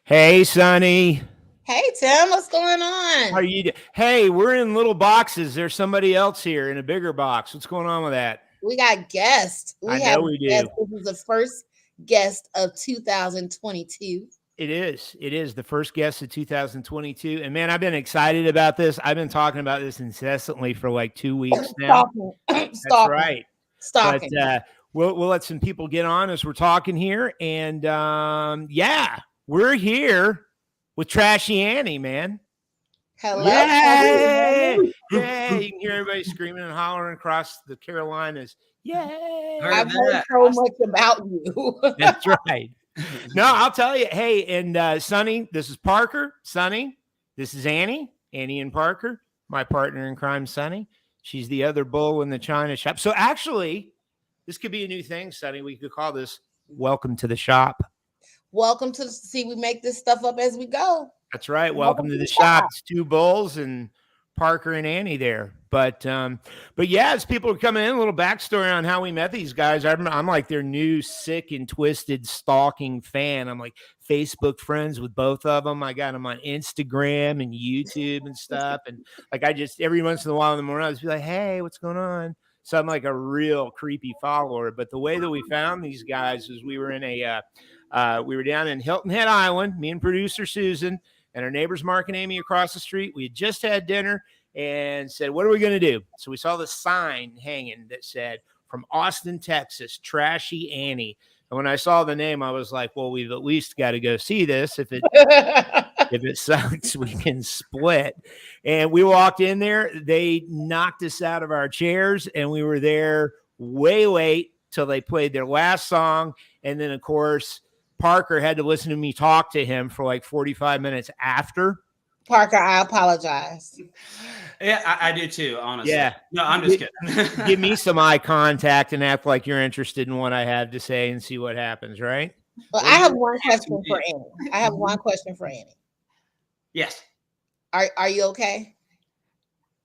Hey, Sonny. Hey Tim, what's going How are on? you? Hey, we're in little boxes. There's somebody else here in a bigger box. What's going on with that? We got guests. I We have know we guests. do. This is the first guest of 2022. It is. It is the first guest of 2022. And man, I've been excited about this. I've been talking about this incessantly for like 2 weeks now. Stalking, That's stalking, right. But stalking. we'll let some people get on as we're talking here. And yeah, we're here with Trashy Annie, man. Hello, Yay! everybody. Yay! You can hear everybody screaming and hollering across the Carolinas. Yay! I've heard so much about you. That's right. No, I'll tell you. Hey, and Sonny, this is Parker. Sonny, this is Annie. Annie and Parker, my partner in crime, Sonny. She's the other bull in the china shop. So actually, this could be a new thing, Sonny. We could call this "Welcome to the Shop." Welcome to see. We make this stuff up as we go. That's right. Welcome to the shop. It's two bulls and Parker and Annie there. But yeah, as people are coming in, a little backstory on how we met these guys. I'm like their new sick and twisted stalking fan. I'm like Facebook friends with both of them. I got them on Instagram and YouTube and stuff. And like I just every once in a while in the morning, I just be like, hey, what's going on? So I'm like a real creepy follower. But the way that we found these guys is we were in we were down in Hilton Head Island, me and producer Susan and our neighbors Mark and Amy across the street. We had just had dinner and said, what are we going to do? So we saw the sign hanging that said, from Austin, Texas, Trashy Annie. And when I saw the name, I was like, well, we've at least got to go see this. If it sucks, we can split. And we walked in there. They knocked us out of our chairs, and we were there way late till they played their last song. And then, of course, Parker had to listen to me talk to him for like 45 minutes after. Parker, I apologize. Yeah, I do too, honestly. Yeah. No, I'm just kidding. Give me some eye contact and act like you're interested in what I have to say and see what happens, right? Well, I have one question for Annie. I have one question for Annie. Yes. Are you okay?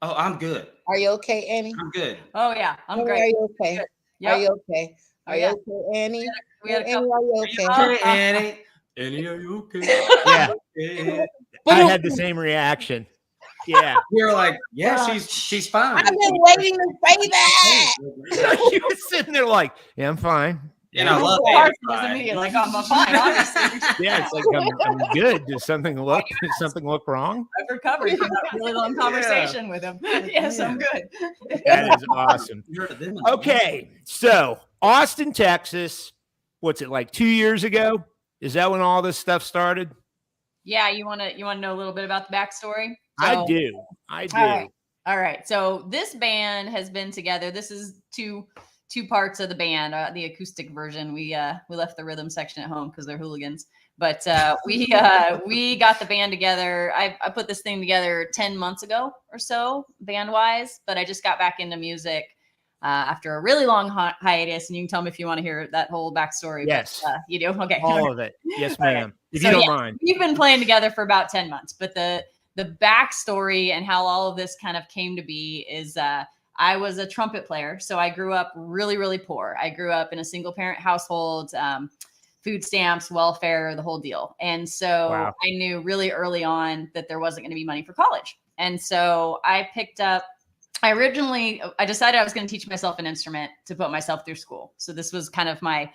Oh, I'm good. Are you okay, Annie? I'm good. Oh yeah, I'm Annie, great. Are you okay? Yep. Are you okay? Are you yeah. okay, Annie? We had a Annie, couple. are you okay? Hey, Annie. Annie, are you okay? Yeah. Okay. I had the same reaction. Yeah. You're like, yeah, she's fine. I've been waiting to say that. You were sitting there like, yeah, I'm fine. And I love Parker it. was immediately like, I'm fine, obviously. Yeah, it's like I'm good. Does something look wrong? I've recovered from that really long conversation with him. Yes, I'm good. That is awesome. Okay, so Austin, Texas. What's it like 2 years ago? Is that when all this stuff started? Yeah, you wanna know a little bit about the backstory? I do. All right. So this band has been together. This is two parts of the band. The acoustic version. We left the rhythm section at home because they're hooligans. But we got the band together. I put this thing together 10 months ago or so, band wise. But I just got back into music after a really long hiatus. And you can tell me if you want to hear that whole backstory. Yes. But, you do? Okay. All of it. Yes, ma'am. If you don't mind. We've been playing together for about 10 months. But the backstory and how all of this kind of came to be is I was a trumpet player. So I grew up really, really poor. I grew up in a single parent household, food stamps, welfare, the whole deal. And so I knew really early on that there wasn't going to be money for college. And so I decided I was going to teach myself an instrument to put myself through school. So this was kind of my,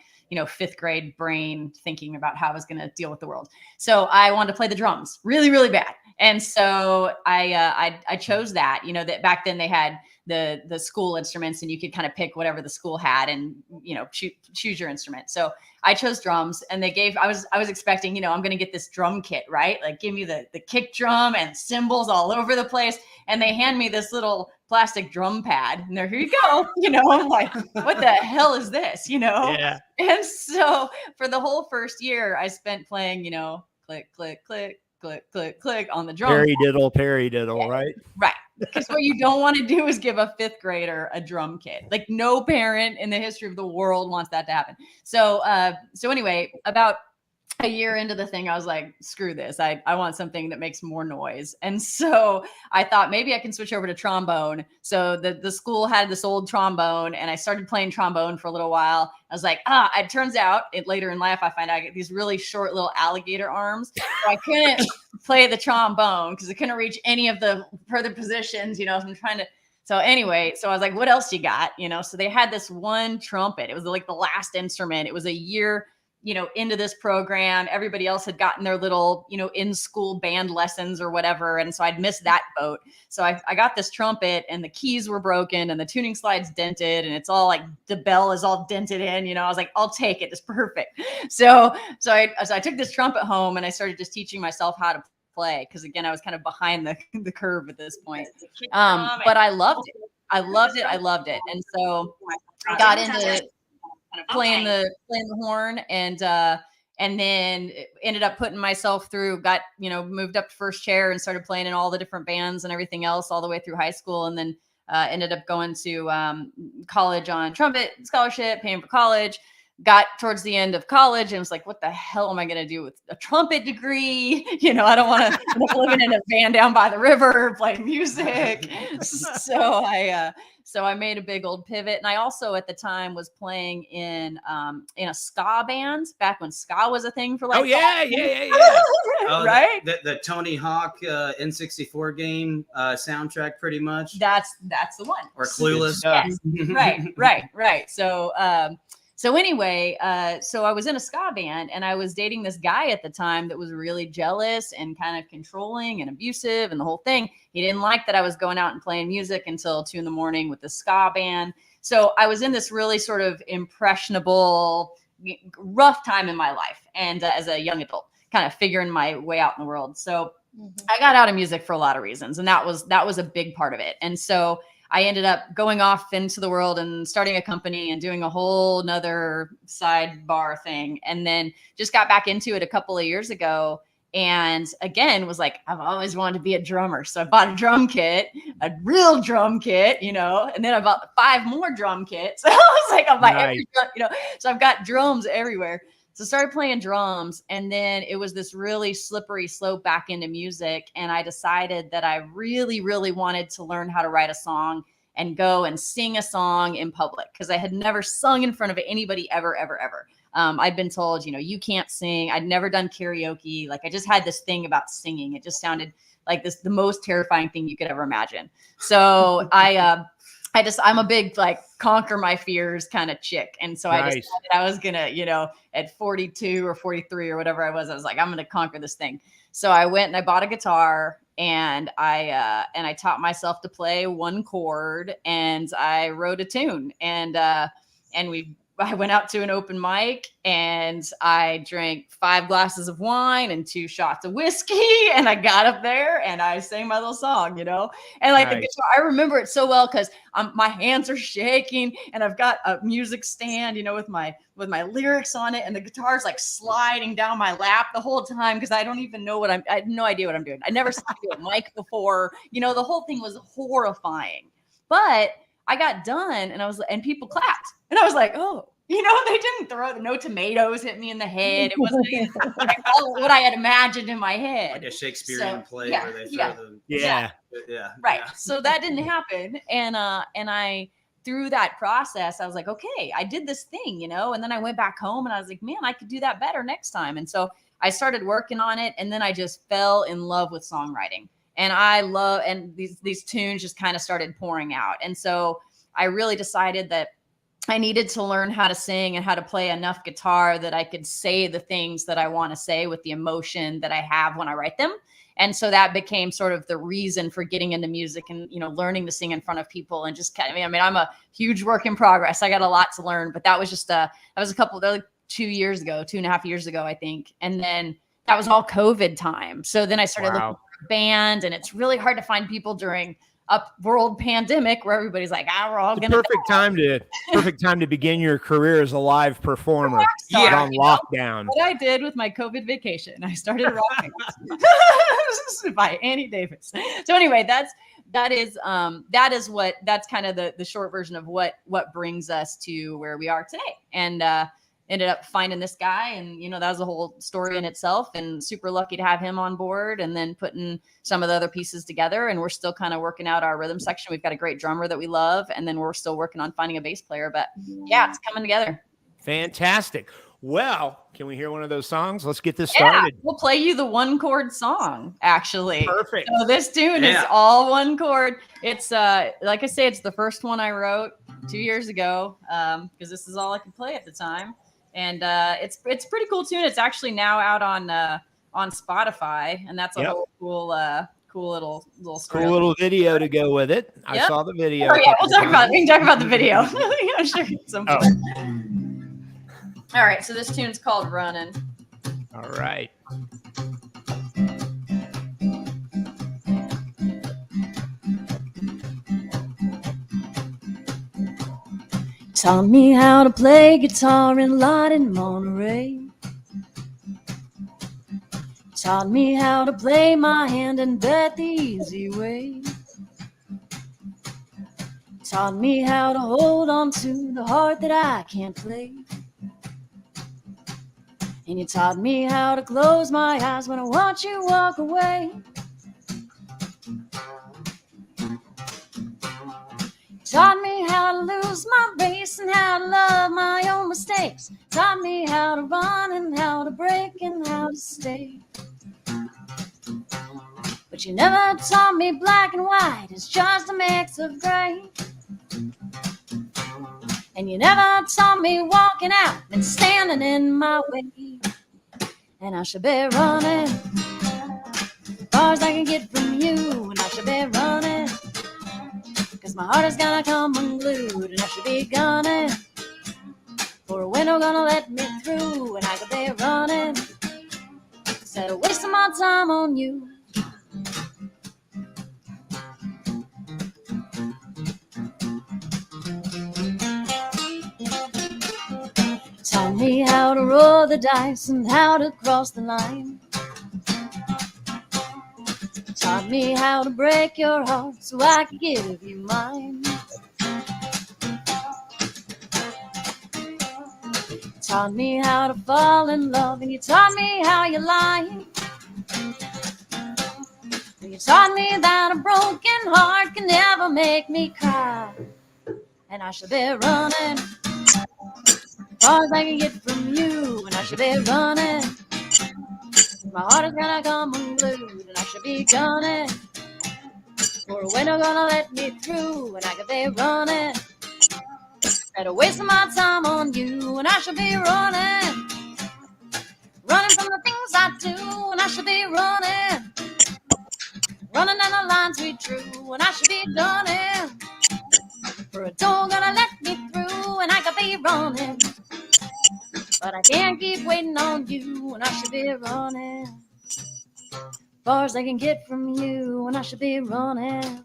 fifth grade brain thinking about how I was going to deal with the world. So I wanted to play the drums really, really bad. And so I chose that, that back then they had the school instruments and you could kind of pick whatever the school had and, choose your instrument. So I chose drums and I was expecting, I'm going to get this drum kit, right? Like give me the kick drum and cymbals all over the place. And they hand me this little plastic drum pad and there, here you go. I'm like, what the hell is this? Yeah. And so for the whole first year I spent playing, click, click, click, click, click, click on the drum. Paradiddle, yeah. Right? Right. Because what you don't want to do is give a fifth grader a drum kit. Like no parent in the history of the world wants that to happen. So anyway, I a year into the thing, I was like, screw this. I want something that makes more noise. And so I thought maybe I can switch over to trombone. So the school had this old trombone and I started playing trombone for a little while. I was like, it turns out later in life, I find out I get these really short little alligator arms. So I couldn't play the trombone because I couldn't reach any of the further positions, so I'm trying to. So anyway, so I was like, what else you got? So they had this one trumpet. It was like the last instrument. It was a year into this program. Everybody else had gotten their little, in school band lessons or whatever. And so I'd missed that boat. So I got this trumpet and the keys were broken and the tuning slide's dented and it's all like the bell is all dented in, I was like, I'll take it. It's perfect. So I took this trumpet home and I started just teaching myself how to play. Cause again, I was kind of behind the curve at this point. But I loved it. I loved it. And so I got into playing the horn and then ended up putting myself through, moved up to first chair and started playing in all the different bands and everything else all the way through high school. And then ended up going to college on trumpet scholarship, paying for college. Got towards the end of college and was like, what the hell am I going to do with a trumpet degree? I don't want to live in a van down by the river, play music. So I made a big old pivot. And I also at the time was playing in a ska band back when ska was a thing for like. Oh yeah. Right. The Tony Hawk N64 game soundtrack, pretty much. That's the one. Or Clueless. Yes. Right. So anyway, so I was in a ska band and I was dating this guy at the time that was really jealous and kind of controlling and abusive and the whole thing. He didn't like that I was going out and playing music until 2 a.m. with the ska band. So I was in this really sort of impressionable, rough time in my life. And as a young adult, kind of figuring my way out in the world. So I got out of music for a lot of reasons. And that was a big part of it. And so I ended up going off into the world and starting a company and doing a whole nother sidebar thing. And then just got back into it a couple of years ago. And again, was like, I've always wanted to be a drummer. So I bought a drum kit, a real drum kit, and then I bought 5 more drum kits. I was like, I'm like, every drum, so I've got drums everywhere. So I started playing drums, and then it was this really slippery slope back into music. And I decided that I really, really wanted to learn how to write a song and go and sing a song in public because I had never sung in front of anybody ever. I'd been told, you can't sing. I'd never done karaoke. Like I just had this thing about singing. It just sounded like the most terrifying thing you could ever imagine. So I'm a big like conquer my fears kind of chick. And so I decided I was going to, at 42 or 43 or whatever I was like, I'm going to conquer this thing. So I went and I bought a guitar and I taught myself to play one chord and I wrote a tune I went out to an open mic and I drank 5 glasses of wine and 2 shots of whiskey. And I got up there and I sang my little song, and like the guitar, I remember it so well because my hands are shaking and I've got a music stand, with my lyrics on it. And the guitar's like sliding down my lap the whole time because I don't even know I had no idea what I'm doing. I never saw a mic before, the whole thing was horrifying. But I got done and people clapped. And I was like, oh, they didn't no tomatoes hit me in the head. It wasn't like what I had imagined in my head. Like a Shakespearean play where they throw the... Yeah. Right. Yeah. So that didn't happen. And I, through that process, I was like, okay, I did this thing, and then I went back home and I was like, man, I could do that better next time. And so I started working on it. And then I just fell in love with songwriting. And these tunes just kind of started pouring out. And so I really decided that I needed to learn how to sing and how to play enough guitar that I could say the things that I want to say with the emotion that I have when I write them. And so that became sort of the reason for getting into music and, learning to sing in front of people and just kind of, I'm a huge work in progress. I got a lot to learn, but that was just that was a couple, like 2.5 years ago, I think. And then that was all COVID time. So then I started looking for a band, and it's really hard to find people during a world pandemic where everybody's like, we're all going to perfect time to begin your career as a live performer. On lockdown. What I did with my COVID vacation, I started rocking by Annie Davis. So anyway, that's kind of the short version of what brings us to where we are today. ended up finding this guy, and that was a whole story in itself, and super lucky to have him on board, and then putting some of the other pieces together. And we're still kind of working out our rhythm section. We've got a great drummer that we love, and then we're still working on finding a bass player, but yeah, it's coming together. Fantastic. Well, can we hear one of those songs? Let's get this started. We'll play you the one chord song, actually. Perfect. So this tune is all one chord. It's like I say, it's the first one I wrote 2 years ago, because this is all I could play at the time. And it's a pretty cool tune. It's actually now out on Spotify, and that's a whole cool little story. Cool little video to go with it. I saw the video. Oh, yeah, we'll talk about it. We can talk about the video. I'm sure it's some fun. All right, so this tune's called Running. All right. Taught me how to play guitar in Lawton, Monterey. Taught me how to play my hand and bet the easy way. Taught me how to hold on to the heart that I can't play. And you taught me how to close my eyes when I watch you walk away. Taught me how to lose my race and how to love my own mistakes. Taught me how to run and how to break and how to stay. But you never taught me black and white, it's just a mix of gray. And you never taught me walking out and standing in my way. And I should be running as far as I can get from you. And I should be running, 'cause my heart is gonna come unglued. And I should be gunning for a window gonna let me through. And I could be running instead of wasting my time on you. Taught me how to roll the dice and how to cross the line. Taught me how to break your heart so I could give you mine. Taught me how to fall in love, and you taught me how you lie. And you taught me that a broken heart can never make me cry. And I should be running as far as I can get from you. And I should be running, my heart is gonna come unglued. And I should be gunning for a window gonna let me through. And I could be running instead of wasting my time on you. And I should be running from the things I do. And I should be running down the lines we drew. And I should be gunning for a door gonna let me through. And I could be running, but I can't keep waiting on you. And I should be running as far as I can get from you. And I should be running,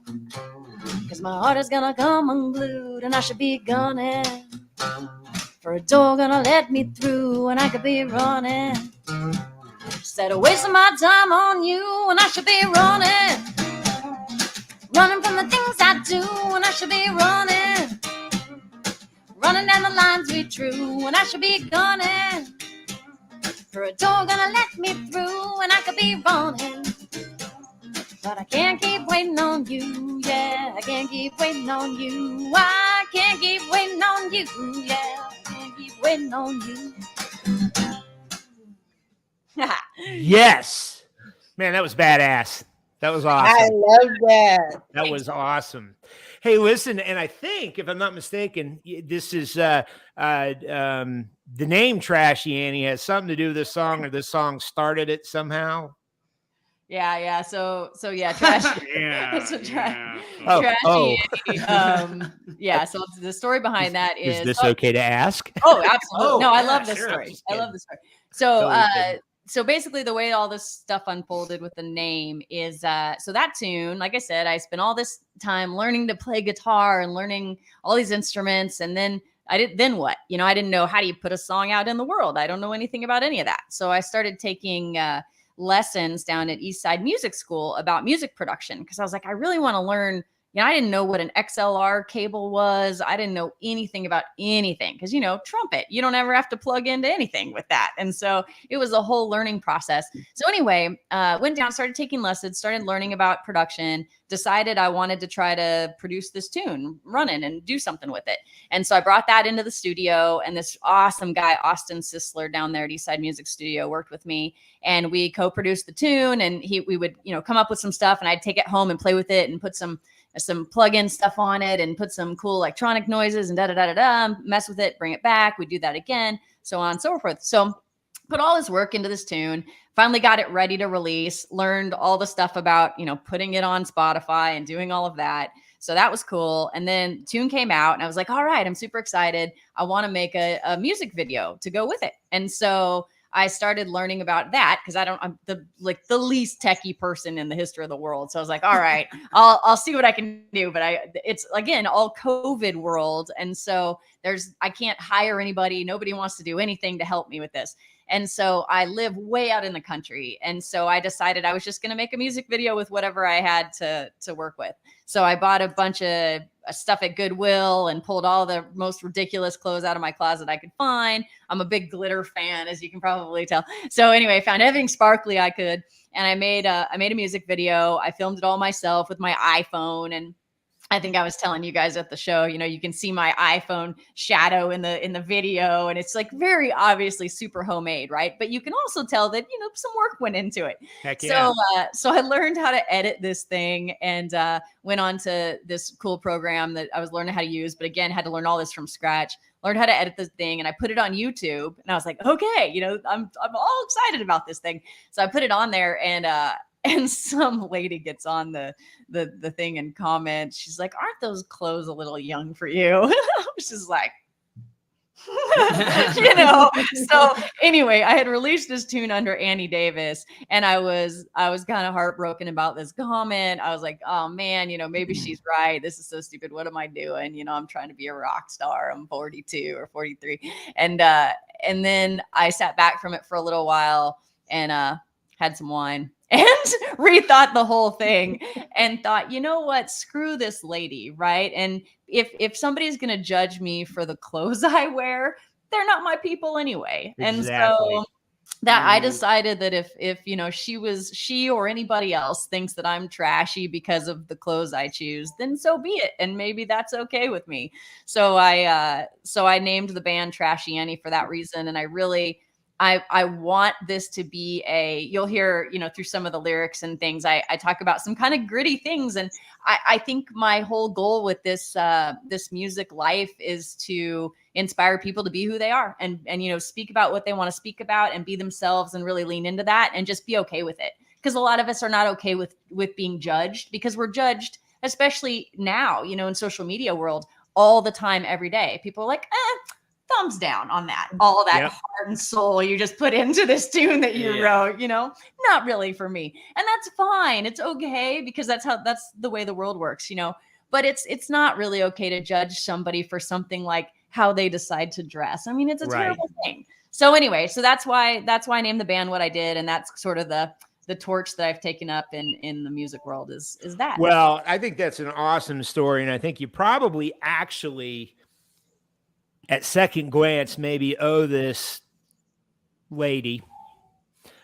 'cause my heart is gonna come unglued. And I should be gunning for a door gonna let me through. And I could be running instead of wasting my time on you. And I should be running from the things I do. And I should be running down the lines we drew. And I should be gunning for a door gonna let me through. And I could be running, but I can't keep waiting on you. Yeah, I can't keep waiting on you. I can't keep waiting on you. Yeah, I can't keep waiting on you. Yes, man, that was badass. That was awesome. I love that. That was awesome. Hey, listen, and I think, if I'm not mistaken, this is the name Trashy Annie has something to do with this song, or this song started it somehow. Yeah. So yeah, Trashy. Trashy. Yeah. So the story behind that is this okay to ask? Oh, absolutely. No, I love this sure, story. I love this story. So, so basically the way all this stuff unfolded with the name is, so that tune, like I said, I spent all this time learning to play guitar and learning all these instruments. And then then what? I didn't know, how do you put a song out in the world? I don't know anything about any of that. So I started taking lessons down at Eastside Music School about music production, because I was like, I really want to learn you know, I didn't know what an XLR cable was. I didn't know anything about anything because, you know, trumpet, you don't ever have to plug into anything with that. And so it was a whole learning process. So anyway, went down, started taking lessons, started learning about production, decided I wanted to try to produce this tune, run it and do something with it. And so I brought that into the studio, and this awesome guy, Austin Sisler down there at Eastside Music Studio, worked with me, and we co-produced the tune, and we would, you know, come up with some stuff, and I'd take it home and play with it and put some plug-in stuff on it and put some cool electronic noises and mess with it, bring it back. We do that again, so on and so forth. So put all this work into this tune, finally got it ready to release, learned all the stuff about, you know, putting it on Spotify and doing all of that. So that was cool. And then tune came out and I was like, all right, I'm super excited. I want to make a music video to go with it. And so I started learning about that because I'm the least techie person in the history of the world. So I was like, all right, I'll see what I can do. But it's again, all COVID world. And so I can't hire anybody. Nobody wants to do anything to help me with this. And so I live way out in the country. And so I decided I was just going to make a music video with whatever I had to work with. So I bought a bunch of stuff at Goodwill and pulled all the most ridiculous clothes out of my closet I could find. I'm a big glitter fan, as you can probably tell. So anyway, found everything sparkly I could. And I made a music video. I filmed it all myself with my iPhone. And I think I was telling you guys at the show, you know, you can see my iPhone shadow in the video, and it's like very obviously super homemade, right? But you can also tell that, you know, some work went into it. Heck yeah. So I learned how to edit this thing and went on to this cool program that I was learning how to use, but again, had to learn all this from scratch. Learned how to edit this thing, and I put it on YouTube, and I was like, okay, you know, I'm all excited about this thing. So I put it on there, and some lady gets on the thing and comments. She's like, aren't those clothes a little young for you? I was just like, you know. So anyway, I had released this tune under Annie Davis, and I was kind of heartbroken about this comment. I was like, oh man, you know, maybe she's right. This is so stupid. What am I doing? You know, I'm trying to be a rock star. I'm 42 or 43. And then I sat back from it for a little while and had some wine and rethought the whole thing and thought, you know what, screw this lady, right? And if somebody's going to judge me for the clothes I wear, they're not my people anyway. Exactly. And so that I decided that if you know, she or anybody else thinks that I'm trashy because of the clothes I choose, then so be it. And maybe that's okay with me. So I named the band Trashy Annie for that reason. And I want this to be you'll hear, you know, through some of the lyrics and things, I talk about some kind of gritty things. And I think my whole goal with this music life is to inspire people to be who they are and, you know, speak about what they want to speak about and be themselves and really lean into that and just be okay with it. Because a lot of us are not okay with being judged, because we're judged, especially now, you know, in social media world all the time, every day. People are like, thumbs down on that. All that heart and soul you just put into this tune that you wrote, you know, not really for me. And that's fine. It's okay, because that's the way the world works, you know. But it's not really okay to judge somebody for something like how they decide to dress. I mean, it's a terrible thing. So anyway, so that's why I named the band what I did, and that's sort of the torch that I've taken up in the music world is that. Well, I think that's an awesome story, and I think you probably actually, at second glance, maybe owe this lady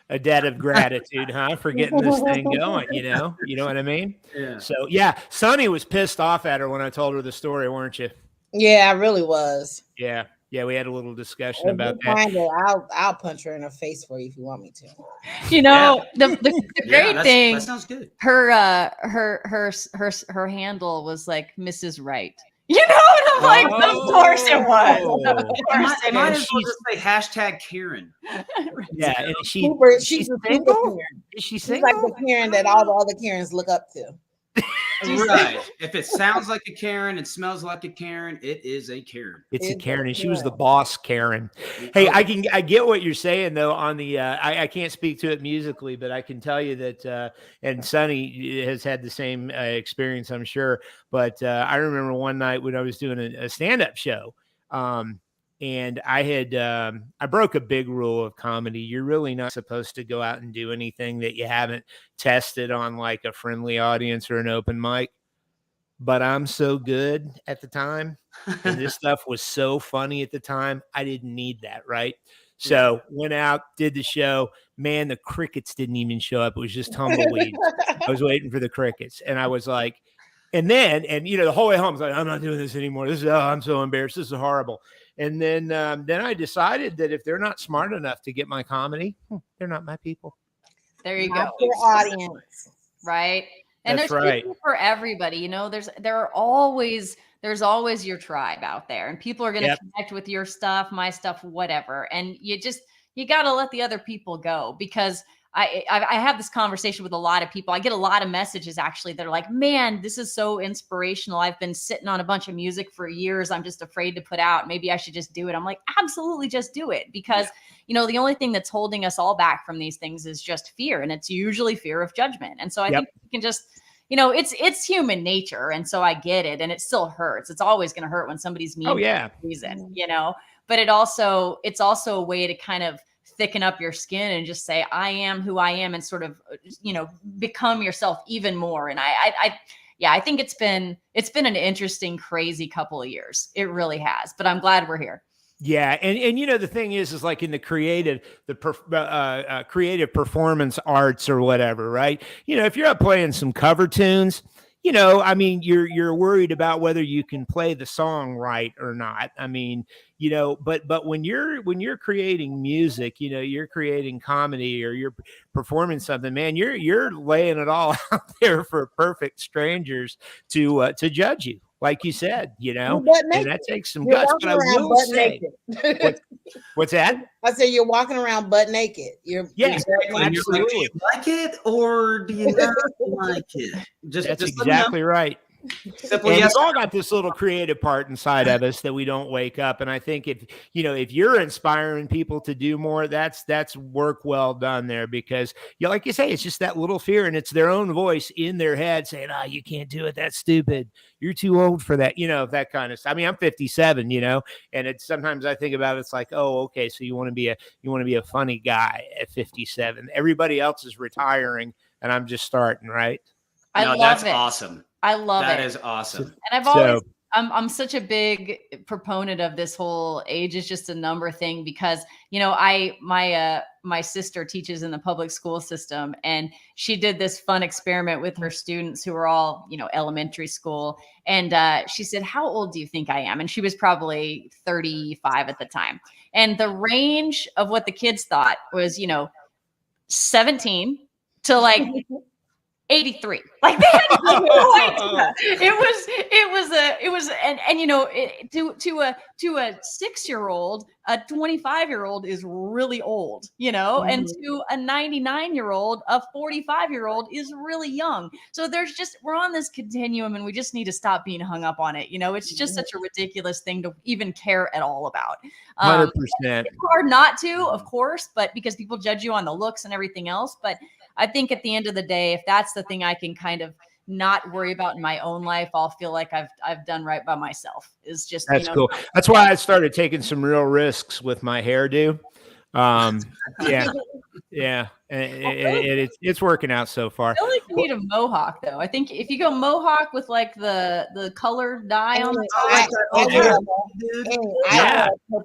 a debt of gratitude, huh? For getting this thing going, you know what I mean? Yeah. So yeah, Sonny was pissed off at her when I told her the story, weren't you? Yeah, I really was. Yeah, we had a little discussion about that. I'll punch her in her face for you if you want me to. You know, the great thing. That sounds good. Her handle was like Mrs. Right. You know, and I'm like, of course it was. Of course it might is. as well just say hashtag Karen. Yeah, and she's a single. Karen. Is she She's single? like the Karen that all the other Karens look up to. Right. If it sounds like a Karen, it smells like a Karen, it is a Karen. It's a Karen, and she was the boss Karen. Hey, I get what you're saying though. On the I can't speak to it musically, but I can tell you that and Sonny has had the same experience, I'm sure. But I remember one night when I was doing a stand-up show, and I broke a big rule of comedy. You're really not supposed to go out and do anything that you haven't tested on like a friendly audience or an open mic. but I'm so good at the time. And this stuff was so funny at the time. I didn't need that. Right. So went out, did the show. Man, the crickets didn't even show up. It was just tumbleweeds. I was waiting for the crickets. And I was like, and the whole way home, I was like, I'm not doing this anymore. I'm so embarrassed. This is horrible. And then I decided that if they're not smart enough to get my comedy, they're not my people. There you Not go. your audience. Right. And That's there's right. people for everybody, there's always your tribe out there, and people are going to Yep. connect with your stuff, my stuff, whatever. And you got to let the other people go, because I have this conversation with a lot of people. I get a lot of messages actually that are like, man, this is so inspirational. I've been sitting on a bunch of music for years. I'm just afraid to put out. Maybe I should just do it. I'm like, absolutely, just do it. Because, the only thing that's holding us all back from these things is just fear. And it's usually fear of judgment. And so I think you can just, it's human nature. And so I get it. And it still hurts. It's always going to hurt when somebody's mean. Oh, yeah. For a reason, but it's also a way to kind of thicken up your skin and just say, I am who I am, and sort of, become yourself even more. And I think it's been an interesting, crazy couple of years. It really has, but I'm glad we're here. Yeah. And the thing is like in the creative performance arts or whatever, right? If you're up playing some cover tunes, you're worried about whether you can play the song right or not. But when you're creating music, you're creating comedy or you're performing something, man, you're laying it all out there for perfect strangers to judge you. Like you said, and that takes some guts. But I will say, what's that? I say you're walking around butt naked. Absolutely. Do you like it or do you not like it? That's exactly right. Simple. And Yes. we've all got this little creative part inside of us that we don't wake up. And I think if you're inspiring people to do more, that's work well done there, because like you say, it's just that little fear, and it's their own voice in their head saying, you can't do it. That's stupid. You're too old for that. That kind of stuff. I'm 57, and it's sometimes I think about it, it's like, oh, okay. So you want to be a funny guy at 57. Everybody else is retiring and I'm just starting, right? That's awesome. I love it. That is awesome. And I'm such a big proponent of this whole age is just a number thing, because, my sister teaches in the public school system, and she did this fun experiment with her students who were all, elementary school. And she said, how old do you think I am? And she was probably 35 at the time. And the range of what the kids thought was, 17 to like 83. Like they had no idea. To a 6-year-old, a 25-year-old is really old, and to a 99-year-old, a 45-year-old is really young. So we're on this continuum, and we just need to stop being hung up on it. It's just such a ridiculous thing to even care at all about. 100%. It's hard not to, of course, but because people judge you on the looks and everything else. But I think at the end of the day, if that's the thing I can kind of not worry about in my own life, I'll feel like I've done right by myself. Is just that's cool. That's why I started taking some real risks with my hairdo. Yeah, and it's working out so far. I feel like you need a mohawk, though. I think if you go mohawk with like the color dye on the top,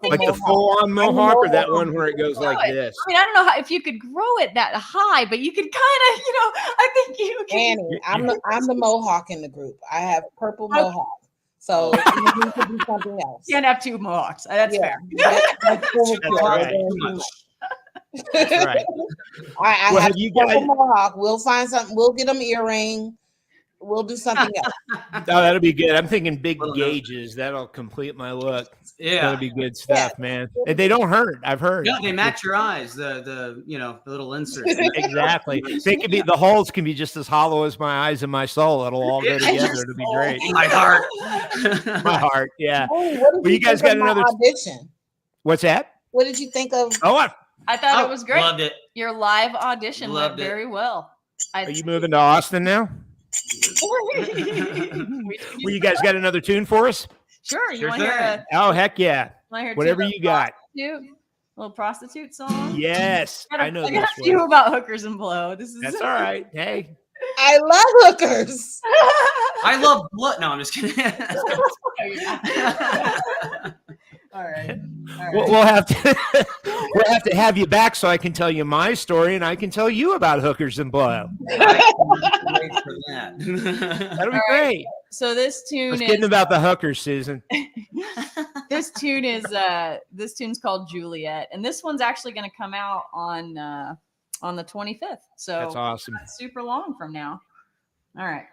like the full-on mohawk, or that one where it goes like this. I don't know if you could grow it that high, but you could kind of, I think you can. Annie, I'm the mohawk in the group. I have purple mohawk. So you need to do something else. You can't have two mohawks. That's fair. That's right. That's right. I have purple mohawk. We'll find something. We'll get them earring. We'll do something else. Oh, that'll be good. I'm thinking big gauges. That'll complete my look. Yeah, that'll be good stuff, man. And they don't hurt. I've heard. Yeah, they match your eyes. The little inserts. Exactly. They can be, the holes can be just as hollow as my eyes and my soul. It'll all go together. It'll be great. My heart. My heart. Yeah. Well, you guys got another audition? What's that? What did you think of? Oh, I thought it was great. Loved it. Your live audition went very well. Are you moving to Austin now? Well, you guys got another tune for us? Sure. You want to hear Oh, heck yeah. Whatever you got. Little prostitute song? Yes. I know I got a few about hookers and blow. That's all right. Hey, I love hookers. I love blood. No, I'm just kidding. All right. We'll have to we'll have to have you back so I can tell you my story and I can tell you about hookers and blow. I can't wait for that. That'll be great. So this tune Let's is get about the hookers, Susan. this tune's called Juliet, and this one's actually going to come out on the 25th. So That's awesome. not super long from now. All right.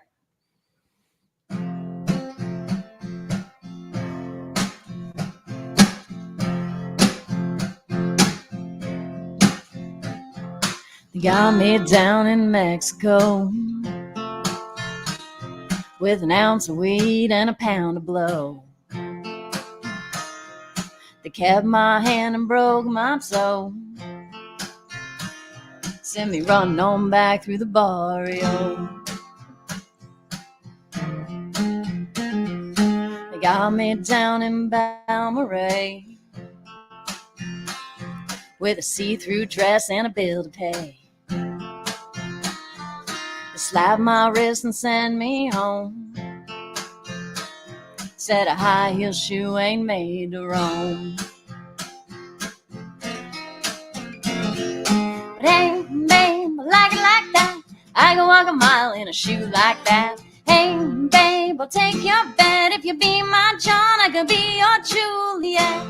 They got me down in Mexico with an ounce of weed and a pound of blow. They kept my hand and broke my toe. Sent me running on back through the barrio. They got me down in Balmaray with a see-through dress and a bill to pay. They slapped my wrist and sent me home. Said a high heel shoe ain't made to roam. But hey, babe, I like it like that. I can walk a mile in a shoe like that. Hey, babe, I'll take your bet. If you be my John, I could be your Juliet.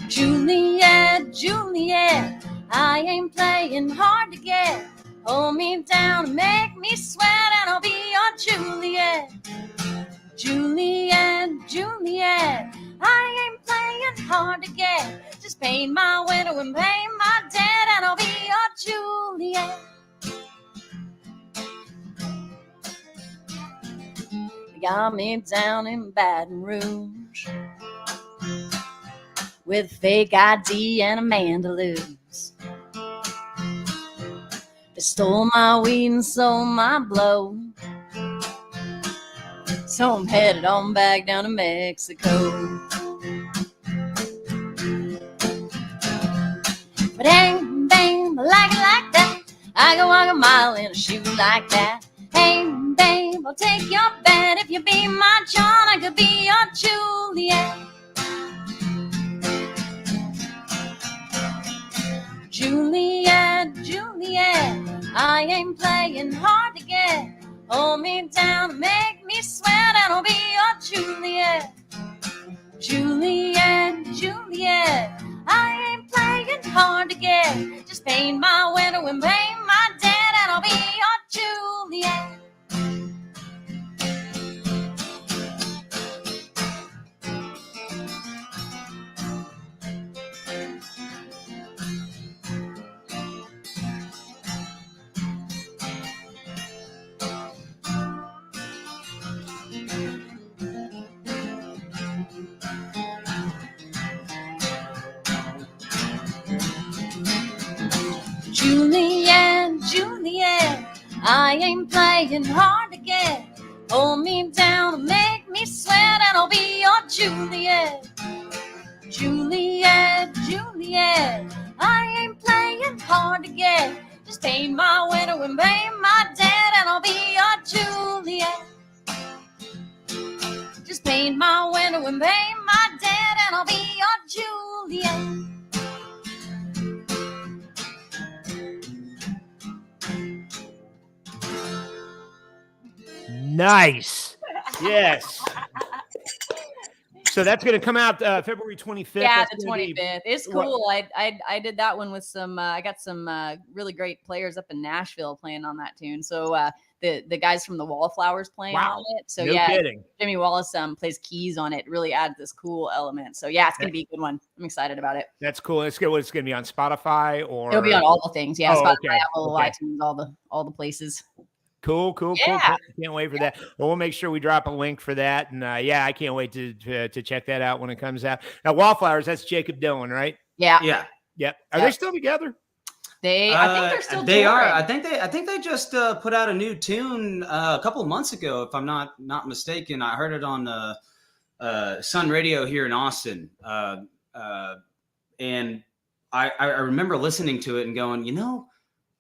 Juliet, Juliet, I ain't playing hard to get. Hold me down and make me sweat, and I'll be your Juliet. Juliet, Juliet, I ain't playing hard to get. Just pay my widow and pay my debt, and I'll be your Juliet. They got me down in Baton Rouge with fake ID and a man to lose. They stole my weed and sold my blow. So I'm headed on back down to Mexico. But hey, babe, I like it like that. I can walk a mile in a shoe like that. Hey, babe, I'll take your bet. If you be my John, I could be your Juliet. Juliet, Juliet, I ain't playing hard to get. Hold me down and make me sweat, and I'll be your Juliet. Juliet, Juliet, I ain't playing hard to get. Just pay my window and pay my debt, and I'll be your Juliet. Juliet, Juliet, I ain't playing hard to get. Hold me down and make me sweat, and I'll be your Juliet. Juliet, Juliet, I ain't playing hard to get. Just pay my widow and pay my debt, and I'll be your Juliet. Just pay my widow and pay my debt, and I'll be your Juliet. Nice. Yes. So that's going to come out February 25th. Yeah, That's the gonna be- 25th. It's cool. I did that one with some. I got some really great players up in Nashville playing on that tune. So the guys from the Wallflowers playing Wow. on it. So No yeah, kidding. Jimmy Wallace plays keys on it. Really adds this cool element. So yeah, it's gonna be a good one. I'm excited about it. That's cool. It's good. It's going to be on Spotify or It'll be on all the things. Yeah, Oh, Spotify, okay. Apple, Okay. iTunes, all the places. Cool. Yeah. Can't wait for that. Well, we'll make sure we drop a link for that. And yeah, I can't wait to check that out when it comes out. Now, Wallflowers, that's Jacob Dylan, right? Yeah. Yeah. Yep. Are Yep. they still together? I think they're still They are. touring. I think they just put out a new tune a couple of months ago, if I'm not mistaken. I heard it on Sun Radio here in Austin, and I remember listening to it and going,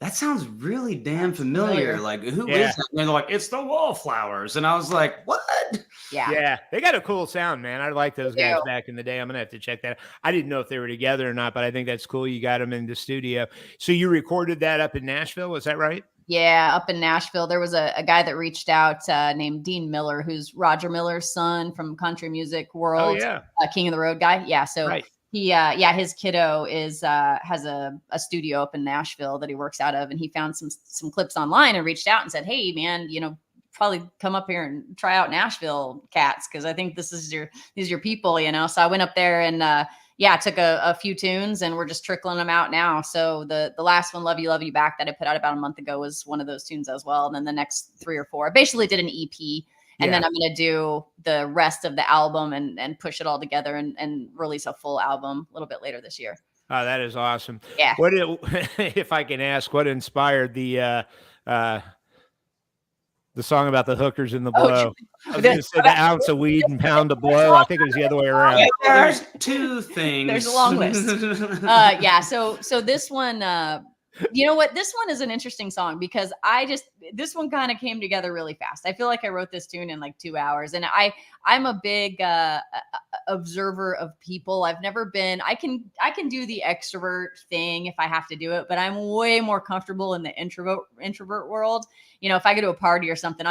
that sounds really damn familiar. Like, who is that? And they're like, it's the Wallflowers. And I was like, what? Yeah. They got a cool sound, man. I like those guys back in the day. I'm going to have to check that out. I didn't know if they were together or not, but I think that's cool. You got them in the studio. So you recorded that up in Nashville. Is that right? Yeah, up in Nashville. There was a guy that reached out named Dean Miller, who's Roger Miller's son from country music world. Oh, yeah. King of the Road guy. Yeah. So he, his kiddo has a studio up in Nashville that he works out of, and he found some clips online and reached out and said, hey, man, probably come up here and try out Nashville cats, because I think these are your people, So I went up there and took a few tunes, and we're just trickling them out now. So the last one, Love You Back, that I put out about a month ago was one of those tunes as well. And then the next 3 or 4, I basically did an EP, and then I'm going to do the rest of the album and push it all together and release a full album a little bit later this year. Oh, that is awesome. Yeah. If I can ask, what inspired the song about the hookers in the blow? I was going to say the ounce of weed and pound of blow. I think it was the other way around. There's 2 things. There's a long list. So this one, you know what? This one is an interesting song because this one kind of came together really fast. I feel like I wrote this tune in like 2 hours, and I'm a big observer of people. I've never been, I can do the extrovert thing if I have to do it, but I'm way more comfortable in the introvert world. If I go to a party or something,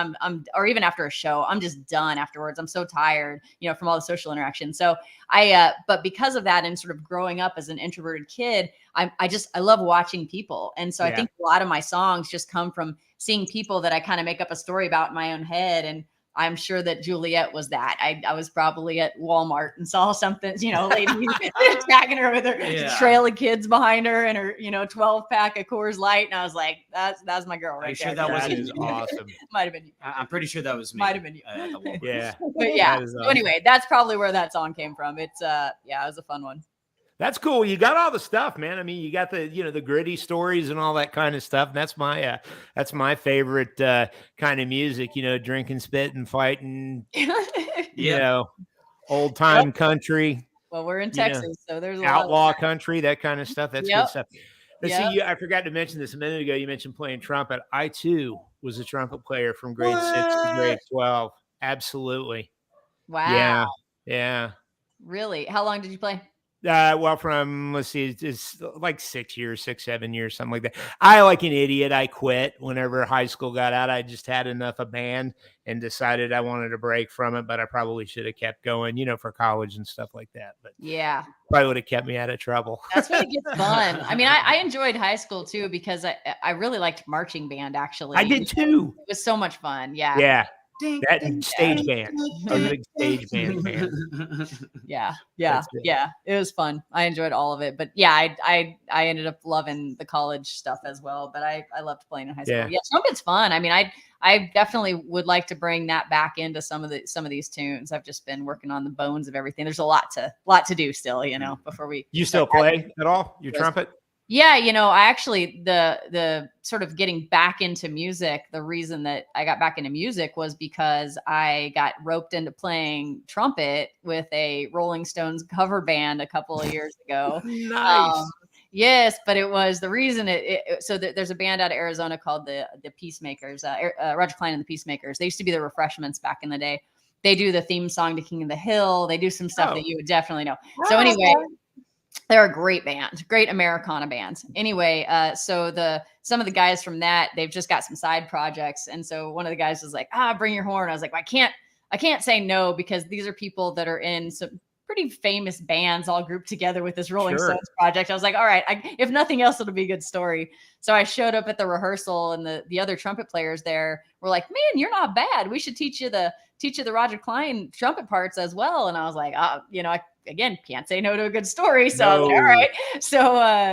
or even after a show, I'm just done afterwards. I'm so tired, from all the social interaction. So but because of that, and sort of growing up as an introverted kid, I love watching people. And so I think a lot of my songs just come from seeing people that I kind of make up a story about in my own head. And I'm sure that Juliet was that. I was probably at Walmart and saw something, lady tagging her with her trail of kids behind her and her, 12-pack of Coors Light. And I was like, that's my girl right there. Are you sure that wasn't awesome? Might have been you. I'm pretty sure that was me. Might have been you. Yeah. But yeah. So anyway, that's probably where that song came from. It's it was a fun one. That's cool. You got all the stuff, man. I mean, you got the, the gritty stories and all that kind of stuff. And that's my favorite kind of music, drinking, spitting, fighting, old time country. Well, we're in Texas, so there's a outlaw lot of country, that kind of stuff. That's good stuff. But see, I forgot to mention this a minute ago. You mentioned playing trumpet. I too was a trumpet player from grade 6 to grade 12. Absolutely. Wow. Yeah. Really? How long did you play? Well, from, let's see, it's like 6 years, 6, 7 years, something like that. I, like an idiot, I quit whenever high school got out. I just had enough of band and decided I wanted a break from it, but I probably should have kept going, for college and stuff like that. But yeah, probably would have kept me out of trouble. That's when it gets fun. I mean, I enjoyed high school too, because I really liked marching band, actually. I did too. It was so much fun. Yeah. Yeah. That stage band. I was a big stage band fan. Yeah. It was fun. I enjoyed all of it. But yeah, I ended up loving the college stuff as well. But I loved playing in high school. Yeah, trumpet's fun. I mean, I definitely would like to bring that back into some of these tunes. I've just been working on the bones of everything. There's a lot to do still, before we. You still play at all? Your trumpet? Yeah, I actually, the sort of getting back into music, the reason that I got back into music was because I got roped into playing trumpet with a Rolling Stones cover band a couple of years ago. Nice. Yes, but it was the reason so there's a band out of Arizona called the Peacemakers, Roger Klein and the Peacemakers. They used to be the Refreshments back in the day. They do the theme song to King of the Hill. They do some stuff that you would definitely know. So anyway, they're a great band, great Americana band. Anyway, so some of the guys from that, they've just got some side projects. And so one of the guys was like, bring your horn. I was like, well, I can't say no, because these are people that are in some pretty famous bands all grouped together with this Rolling Stones project. I was like, all right, if nothing else, it'll be a good story. So I showed up at the rehearsal, and the other trumpet players there were like, man, you're not bad. We should teach you the Roger Klein trumpet parts as well. And I was like, again, can't say no to a good story. So I was like, all right.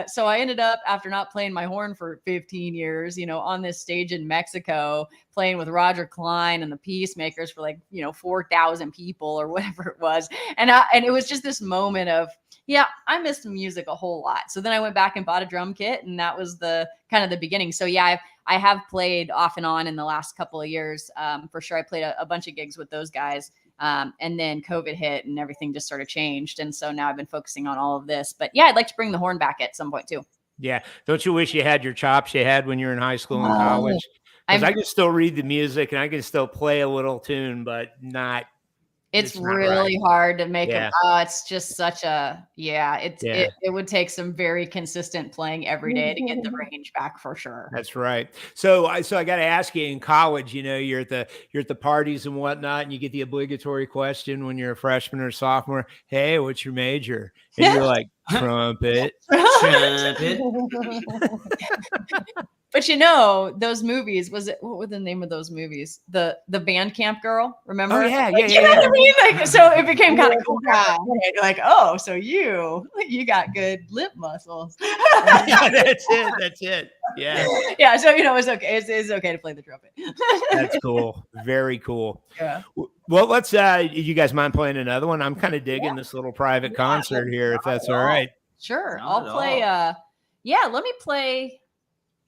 So I ended up, after not playing my horn for 15 years, on this stage in Mexico, playing with Roger Klein and the Peacemakers for 4,000 people or whatever it was. And it was just this moment of, I missed music a whole lot. So then I went back and bought a drum kit, and that was the kind of the beginning. So yeah, I have played off and on in the last couple of years. For sure. I played a bunch of gigs with those guys. And then COVID hit and everything just sort of changed. And so now I've been focusing on all of this. But yeah, I'd like to bring the horn back at some point too. Yeah. Don't you wish you had your chops you had when you were in high school and college? Because I can still read the music and I can still play a little tune, but not. It's really hard to make them. It's just such a, it would take some very consistent playing every day to get the range back for sure. That's right. So I got to ask you, in college, you're at the parties and whatnot, and you get the obligatory question when you're a freshman or sophomore, hey, what's your major? And you're like, trumpet. But those movies, what were the name of those movies? The band camp girl, remember? Oh yeah. You know what I mean? Like, so it became kind of cool. Like, oh, so you got good lip muscles. Yeah, that's it. Yeah. Yeah. So it's okay. It's okay to play the trumpet. That's cool. Very cool. Yeah. Well, let's. You guys mind playing another one? I'm kind of digging this little private concert here, if that's all right. Sure, I'll play.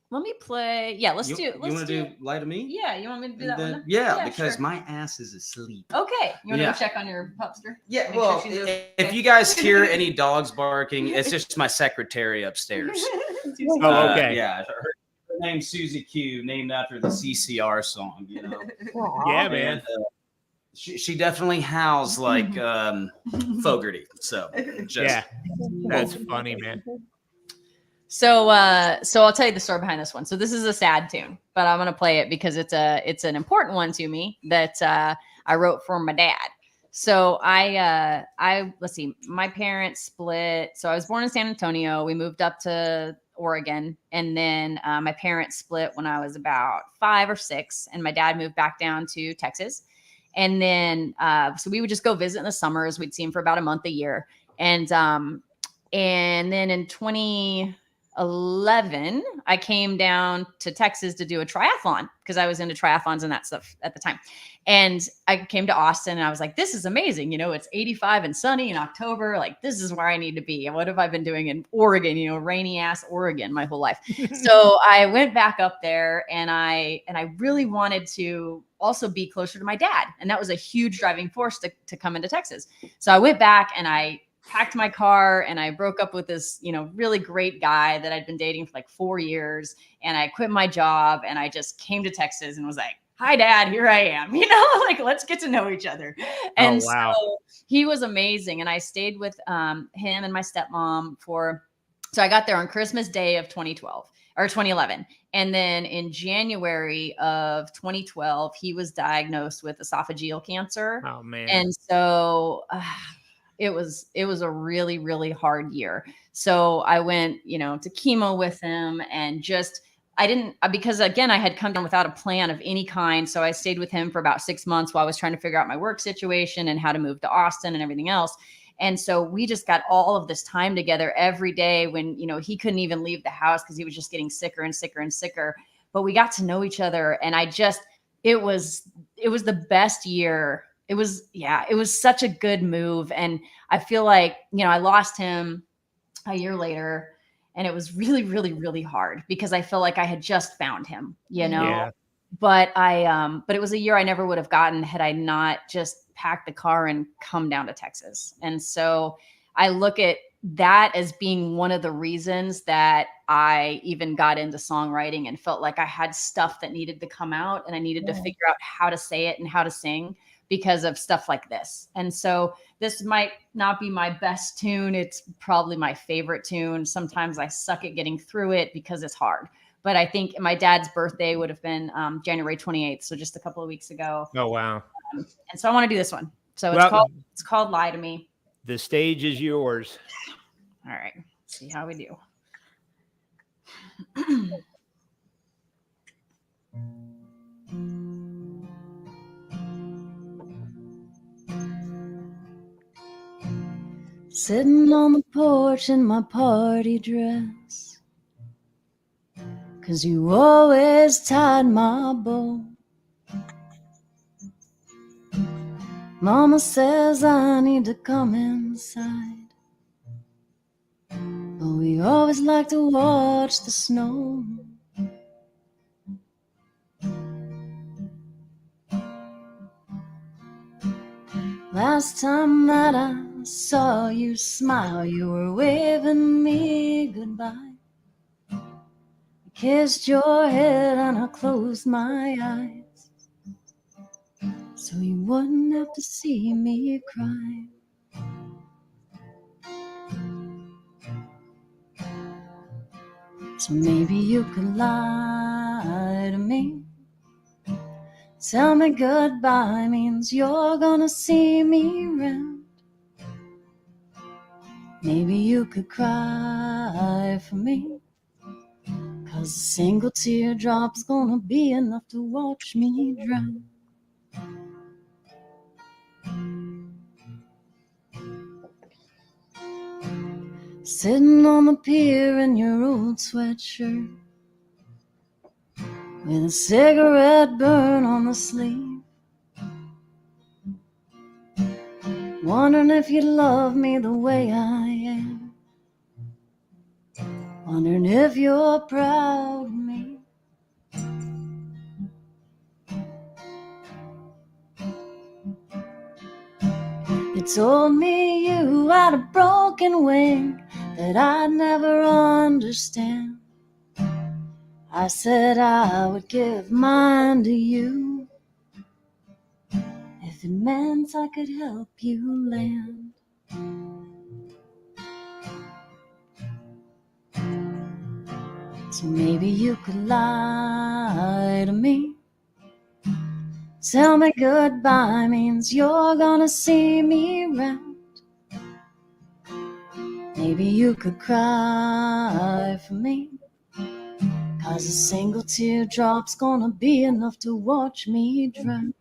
Let me play. Yeah, let's do. You want to do Lie to Me? Yeah, you want me to do that one? Yeah, because my ass is asleep. Okay, you want to go check on your pupster? Yeah, well, if you guys hear any dogs barking, it's just my secretary upstairs. Oh, okay. Yeah, her name's Susie Q, named after the CCR song. Yeah, man. And, she definitely howls like Fogarty. So that's funny, man. So I'll tell you the story behind this one. So this is a sad tune, but I'm gonna play it because it's an important one to me that I wrote for my dad. So I let's see, my parents split. So I was born in San Antonio. We moved up to Oregon, and then my parents split when I was about 5 or 6, and my dad moved back down to Texas. And then so we would just go visit in the summers. We'd see him for about a month a year, and then in 2011, I came down to Texas to do a triathlon because I was into triathlons and that stuff at the time. And I came to Austin and I was like, this is amazing. It's 85 and sunny in October. Like, this is where I need to be. And what have I been doing in Oregon, rainy ass Oregon my whole life. So I went back up there and I really wanted to also be closer to my dad. And that was a huge driving force to come into Texas. So I went back and I packed my car and I broke up with this, really great guy that I'd been dating for like 4 years. And I quit my job and I just came to Texas and was like, hi, Dad, here I am, like, let's get to know each other. And so he was amazing. And I stayed with him and my stepmom so I got there on Christmas Day of 2011. And then in January of 2012, he was diagnosed with esophageal cancer. Oh, man. And so it was a really, really hard year. So I went, to chemo with him and because again, I had come down without a plan of any kind. So I stayed with him for about 6 months while I was trying to figure out my work situation and how to move to Austin and everything else. And so we just got all of this time together every day when, he couldn't even leave the house because he was just getting sicker and sicker and sicker. But we got to know each other. And it was the best year. It was such a good move. And I feel like, I lost him a year later and it was really, really, really hard because I feel like I had just found him, Yeah. But but it was a year I never would have gotten had I not just packed the car and come down to Texas. And so I look at that as being one of the reasons that I even got into songwriting and felt like I had stuff that needed to come out and I needed to figure out how to say it and how to sing because of stuff like this. And so this might not be my best tune. It's probably my favorite tune. Sometimes I suck at getting through it because it's hard. But I think my dad's birthday would have been January 28th. So just a couple of weeks ago. Oh, wow. And so I want to do this one. So it's called Lie to Me. The stage is yours. All right. Let's see how we do. Sitting on the porch in my party dress, 'cause you always tied my bow. Mama says I need to come inside, but we always like to watch the snow. last time that I saw you smile, you were waving me goodbye. I kissed your head and I closed my eyes, so you wouldn't have to see me cry. So maybe you could lie to me. Tell me goodbye means you're gonna see me round. Maybe you could cry for me, 'cause a single teardrop's gonna be enough to watch me drown. Sitting on the pier in your old sweatshirt, with a cigarette burn on the sleeve, wondering if you love me the way I am, wondering if you're proud of me. You told me you had a broken wing that I'd never understand. I said I would give mine to you if it meant I could help you land. So maybe you could lie to me. Tell me goodbye means you're gonna see me round. Maybe you could cry for me, 'cause a single teardrop's gonna be enough to watch me drown.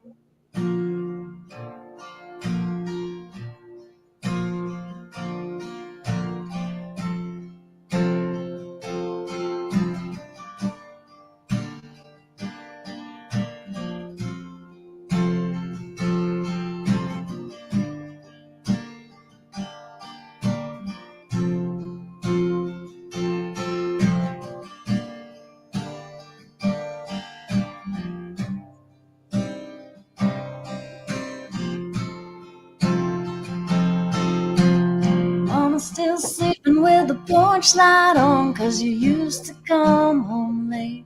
Still sleeping with the porch light on, 'cause you used to come home late.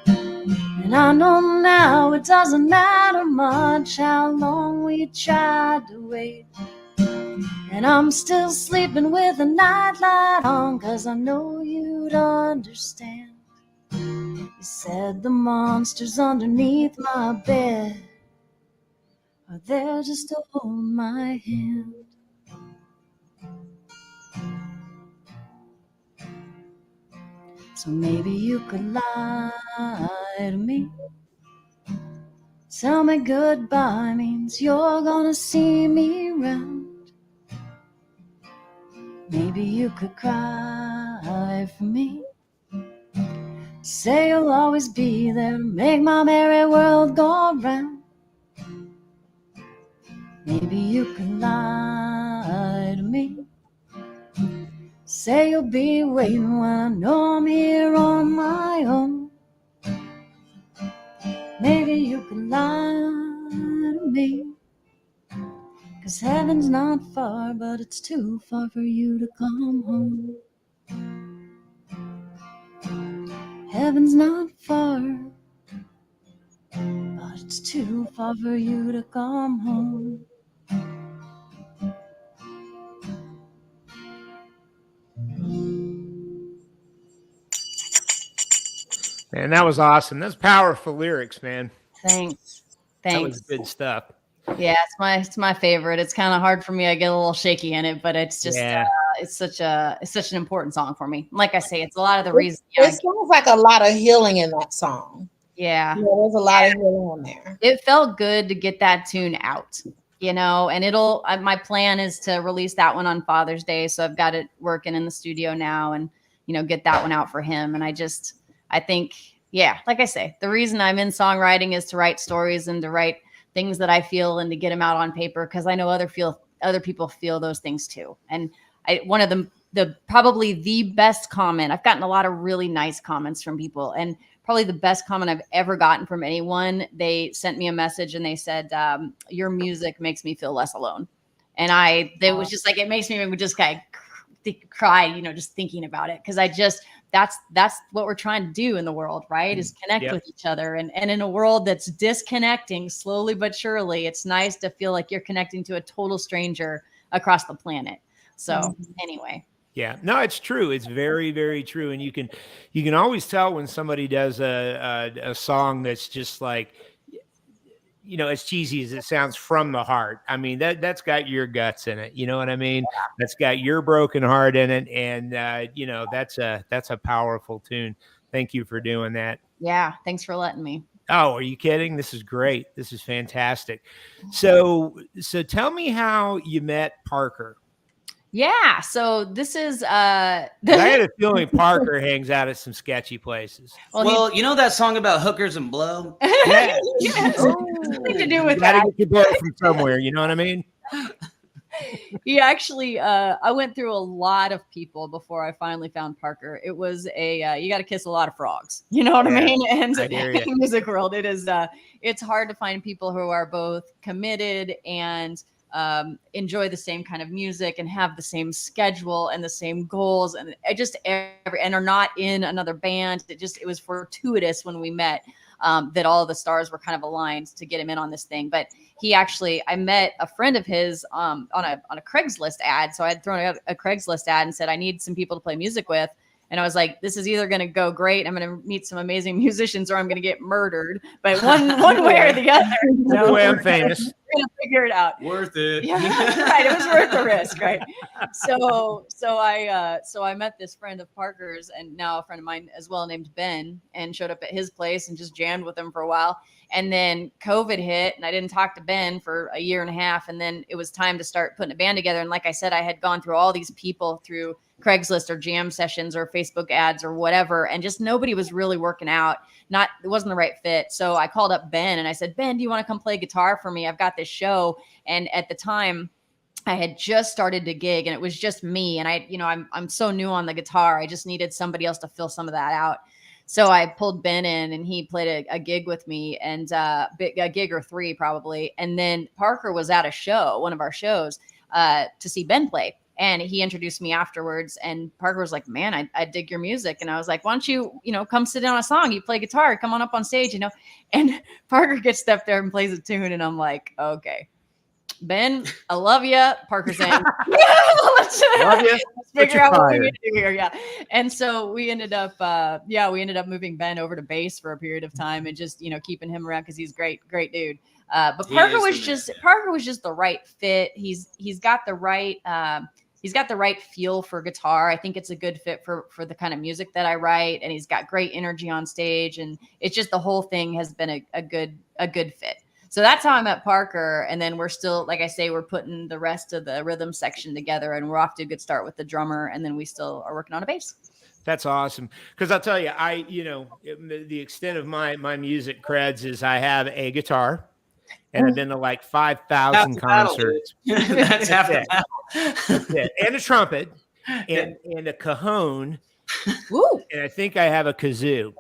And I know now it doesn't matter much how long we tried to wait. And I'm still sleeping with the nightlight on, 'cause I know you'd understand. You said the monsters underneath my bed are there just to hold my hand. So maybe you could lie to me. Tell me goodbye means you're gonna see me round. Maybe you could cry for me. Say you'll always be there to make my merry world go round. Maybe you could lie to me. Say you'll be waiting when I know I'm here on my own. Maybe you could lie to me. 'Cause heaven's not far, but it's too far for you to come home. Heaven's not far, but it's too far for you to come home. Man, that was awesome. That's powerful lyrics, man. Thanks. That was good stuff. Yeah, it's my favorite. It's kind of hard for me. I get a little shaky in it, but it's just it's such an important song for me. Like I say, it's a lot of the reasons. It sounds like a lot of healing in that song. Yeah, there's a lot of healing in there. It felt good to get that tune out, and my plan is to release that one on Father's Day. So I've got it working in the studio now, and get that one out for him. And I think, like I say, the reason I'm in songwriting is to write stories and to write things that I feel and to get them out on paper, because I know other people feel those things too. And one of the probably the best comment, I've gotten a lot of really nice comments from people, and probably the best comment I've ever gotten from anyone, they sent me a message and they said, your music makes me feel less alone. And it was just like, it makes me just kind of cry, you know, just thinking about it. Cause that's what we're trying to do in the world, right? Is connect with each other. And in a world that's disconnecting slowly but surely, it's nice to feel like you're connecting to a total stranger across the planet. So anyway. Yeah, no, it's true. It's very, very true. And you can always tell when somebody does a song that's just like, you know, as cheesy as it sounds, from the heart. I mean, that's got your guts in it. You know what I mean? Yeah. That's got your broken heart in it. And you know, that's a powerful tune. Thank you for doing that. Yeah. Thanks for letting me. Oh, are you kidding? This is great. This is fantastic. So tell me how you met Parker. Yeah, so this is I had a feeling Parker hangs out at some sketchy places. Well, you know that song about hookers and blow? Yeah. Yes. Something to do with that. Gotta get your blow from somewhere, you know what I mean? He actually I went through a lot of people before I finally found Parker. It was you got to kiss a lot of frogs. You know what I mean? And in the music world, it's hard to find people who are both committed and enjoy the same kind of music and have the same schedule and the same goals and and are not in another band. It was fortuitous when we met that all of the stars were kind of aligned to get him in on this thing. But I met a friend of his on a Craigslist ad. So I had thrown out a Craigslist ad and said, I need some people to play music with. And I was like, this is either going to go great, I'm going to meet some amazing musicians, or I'm going to get murdered. But one way or the other. No way I'm famous. We're going to figure it out. Worth it. Yeah, right. It was worth the risk, right? So I met this friend of Parker's, and now a friend of mine as well, named Ben, and showed up at his place and just jammed with him for a while. And then COVID hit, and I didn't talk to Ben for a year and a half. And then it was time to start putting a band together. And like I said, I had gone through all these people through Craigslist or jam sessions or Facebook ads or whatever, and just nobody was really working out. It wasn't the right fit. So I called up Ben and I said, Ben, do you want to come play guitar for me? I've got this show. And at the time I had just started to gig and it was just me. And I'm so new on the guitar. I just needed somebody else to fill some of that out. So I pulled Ben in and he played a gig with me, and a gig or three probably. And then Parker was at one of our shows to see Ben play. And he introduced me afterwards, and Parker was like, man, I dig your music. And I was like, why don't you, come sit in on a song? You play guitar, come on up on stage, And Parker gets up there and plays a tune. And I'm like, okay, Ben, I love you. Parker's saying, let's figure out what we need to do here. Yeah. And so we ended up moving Ben over to bass for a period of time and just, keeping him around because he's great dude. But Parker was just the right fit. He's got the right feel for guitar. I think it's a good fit for the kind of music that I write, and he's got great energy on stage, and it's just the whole thing has been a good fit. So that's how I met Parker. And then we're still, like I say, we're putting the rest of the rhythm section together, and we're off to a good start with the drummer, and then we still are working on a bass. That's awesome. Because I'll tell you, the extent of my music creds is I have a guitar. And I've been to like 5,000 concerts. That's half the battle. And a trumpet and a cajon. Woo. And I think I have a kazoo.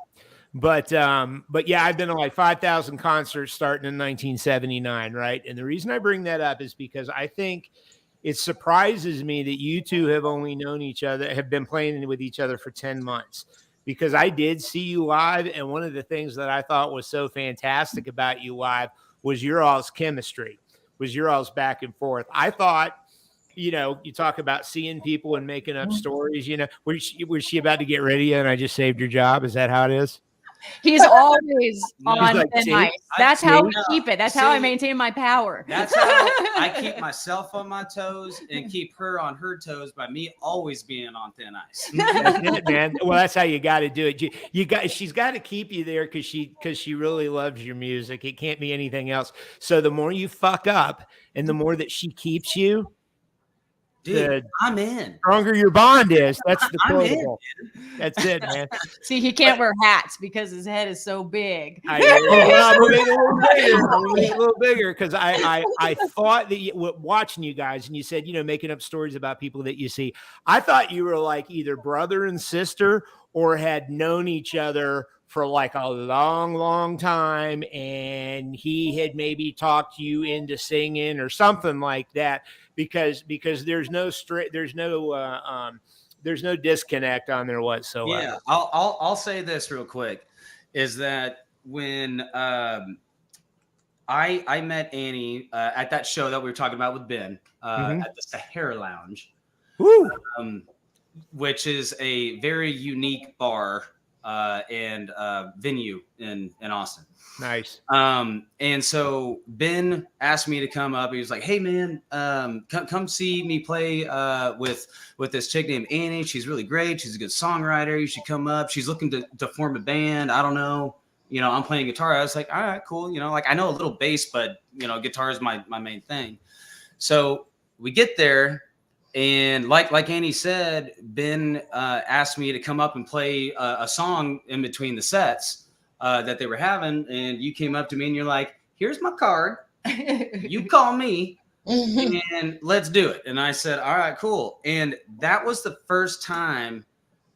But yeah, I've been to like 5,000 concerts starting in 1979, right? And the reason I bring that up is because I think it surprises me that you two have only known each other, have been playing with each other for 10 months. Because I did see you live, and one of the things that I thought was so fantastic about you live was your all's chemistry, was your all's back and forth. I thought, you talk about seeing people and making up stories, was she about to get rid of you and I just saved your job? Is that how it is? He's always on thin ice. That's how we keep it. That's how I maintain my power. That's how I keep myself on my toes and keep her on her toes by me always being on thin ice. That's it, man. Well, that's how you got to do it. She's got to keep you there because she really loves your music. It can't be anything else. So the more you fuck up and the more that she keeps you, dude, I'm in. Stronger your bond is. That's the quotable. That's it, man. See, he can't wear hats because his head is so big. I'm a little bigger because I thought that watching you guys, and you said, making up stories about people that you see. I thought you were like either brother and sister or had known each other for like a long, long time, and he had maybe talked you into singing or something like that. because there's no there's no disconnect on there whatsoever. Yeah, I'll say this real quick, is that when I met Annie at that show that we were talking about with Ben at the Sahara Lounge, which is a very unique bar and venue in Austin. Nice. And so Ben asked me to come up. He was like, "Hey man, come see me play with this chick named Annie. She's really great. She's a good songwriter. You should come up. She's looking to form a band. I don't know. You know, I'm playing guitar." I was like, "All right, cool. You know, like I know a little bass, but you know, guitar is my main thing." So we get there, and like Annie said, Ben asked me to come up and play a song in between the sets that they were having, and you came up to me and you're like, "Here's my card. You call me, and let's do it." And I said, "All right, cool." And that was the first time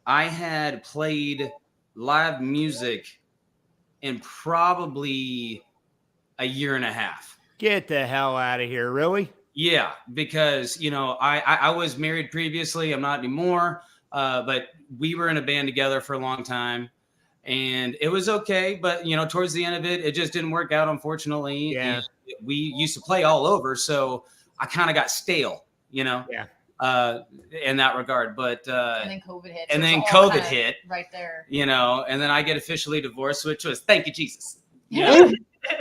I had played live music in probably a year and a half. Get the hell out of here. Really? Yeah, because, you know, I was married previously. I'm not anymore, but we were in a band together for a long time, and it was okay. But, you know, towards the end of it, it just didn't work out, unfortunately. Yeah. And we used to play all over, so I kind of got stale, you know? Yeah. In that regard, but and then COVID hit. and So then it's all COVID kinda hit, right there. you know, and then I get officially divorced, which was thank you, Jesus. Yeah.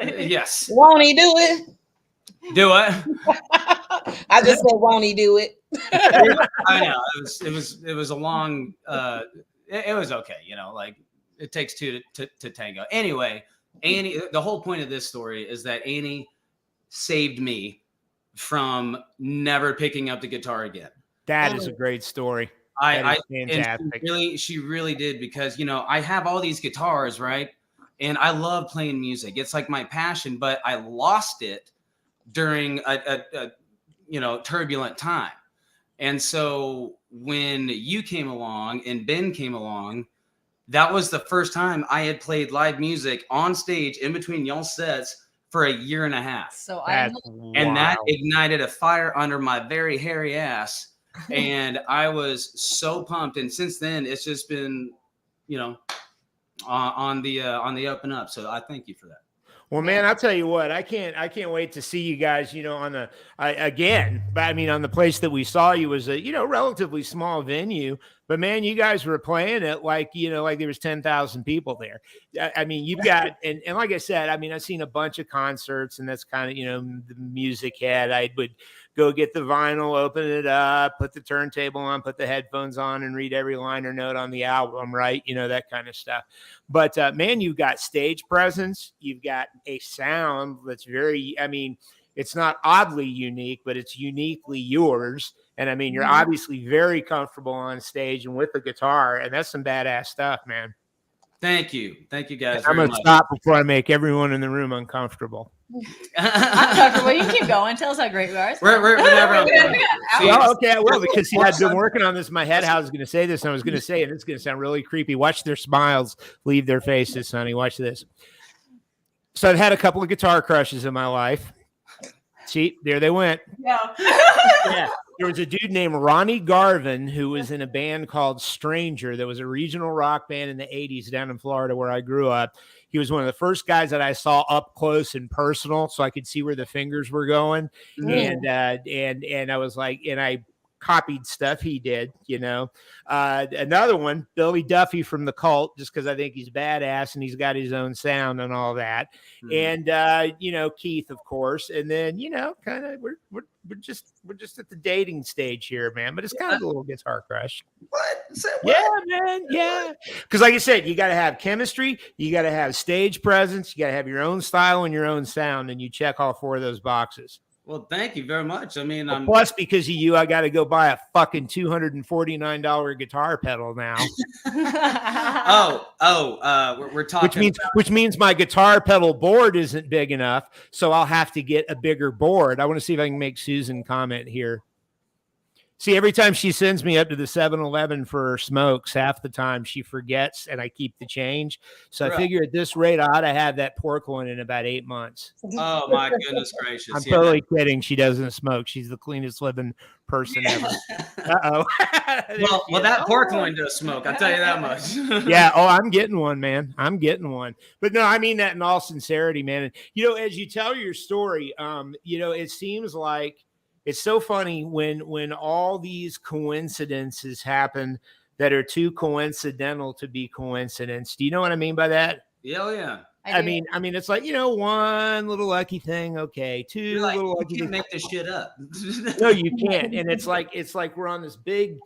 Yes. Won't he do it? Do it. I just said, won't he do it? I know it was a long. It was okay, you know, like it takes two to tango. Anyway, Annie. The whole point of this story is that Annie saved me from never picking up the guitar again. That is a great story. Fantastic. She really did, because, you know, I have all these guitars, right? And I love playing music. It's like my passion, but I lost it during a you know, turbulent time. And so when you came along and Ben came along, that was the first time I had played live music on stage in between y'all sets for a year and a half. So and that ignited a fire under my very hairy ass. And I was so pumped. And since then, it's just been, you know, on the up and up. So I thank you for that. Well, man, I'll tell you what, I can't wait to see you guys, you know, on the, again, but I mean, on the place that we saw you was a, you know, relatively small venue, but man, you guys were playing it like, you know, like there was 10,000 people there. I mean, you've got, and like I said, I mean, I've seen a bunch of concerts, and that's kind of, you know, the music head. I would go get the vinyl, open it up, put the turntable on, put the headphones on, and read every liner note on the album, right? You know, that kind of stuff. But man, you've got stage presence. You've got a sound that's very, I mean, it's not oddly unique, but it's uniquely yours. And I mean, you're obviously very comfortable on stage and with the guitar, and that's some badass stuff, man. Thank you guys. I'm gonna stop before I make everyone in the room uncomfortable. I'm comfortable. You can keep going. Tell us how great we are. We're never. Well, okay, I will, because see, I've been working on this in my head. How I was going to say this, and I was going to say it. It's going to sound really creepy. Watch their smiles leave their faces, honey. Watch this. So I've had a couple of guitar crushes in my life. See, there they went. Yeah. Yeah. There was a dude named Ronnie Garvin who was in a band called Stranger. That was a regional rock band in the 80s down in Florida where I grew up. He was one of the first guys that I saw up close and personal, so I could see where the fingers were going. And I was like, and I copied stuff he did, you know. Another one, Billy Duffy from The Cult, just because I think he's badass and he's got his own sound and all that. And you know, Keith, of course. And then, you know, kind of we're just at the dating stage here, man. But it's kind of a little guitar crush. What? Yeah, man. Yeah. Because like I said, you got to have chemistry, you got to have stage presence, you got to have your own style and your own sound, and you check all four of those boxes. Well, thank you very much. I mean, plus, because of you, I got to go buy a fucking $249 guitar pedal now. We're talking. Which means my guitar pedal board isn't big enough, so I'll have to get a bigger board. I want to see if I can make Susan comment here. See, every time she sends me up to the 7-Eleven for her smokes, half the time she forgets and I keep the change. So I figure at this rate, I ought to have that pork one in about 8 months. Oh my goodness gracious. I'm totally kidding. She doesn't smoke. She's the cleanest living person ever. Uh-oh. well, that pork loin does smoke. I'll tell you that much. Yeah. Oh, I'm getting one, man. I'm getting one. But no, I mean that in all sincerity, man. And, you know, as you tell your story, you know, it seems like it's so funny when all these coincidences happen that are too coincidental to be coincidence. Do you know what I mean by that? Yeah. I mean, it's like, you know, one little lucky thing. Okay. Two little lucky things. You can't make this shit up. No, you can't. And it's like we're on this big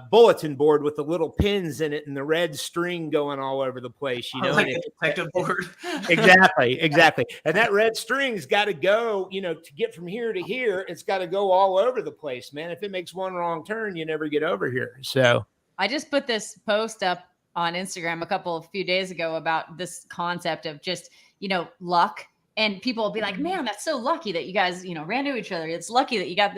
bulletin board with the little pins in it and the red string going all over the place, you know, like a detective board. Exactly. And that red string's got to go, you know, to get from here to here, it's got to go all over the place, man. If it makes one wrong turn, you never get over here. So I just put this post up on Instagram a few days ago about this concept of just, you know, luck. And people will be like, man, that's so lucky that you guys, you know, ran to each other. It's lucky that you got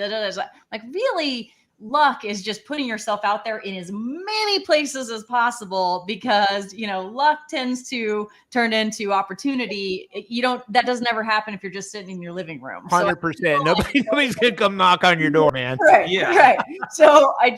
like really luck is just putting yourself out there in as many places as possible because, you know, luck tends to turn into opportunity. That doesn't ever happen if you're just sitting in your living room. 100%. Nobody's going to come knock on your door, man. Right. Yeah. Right. So I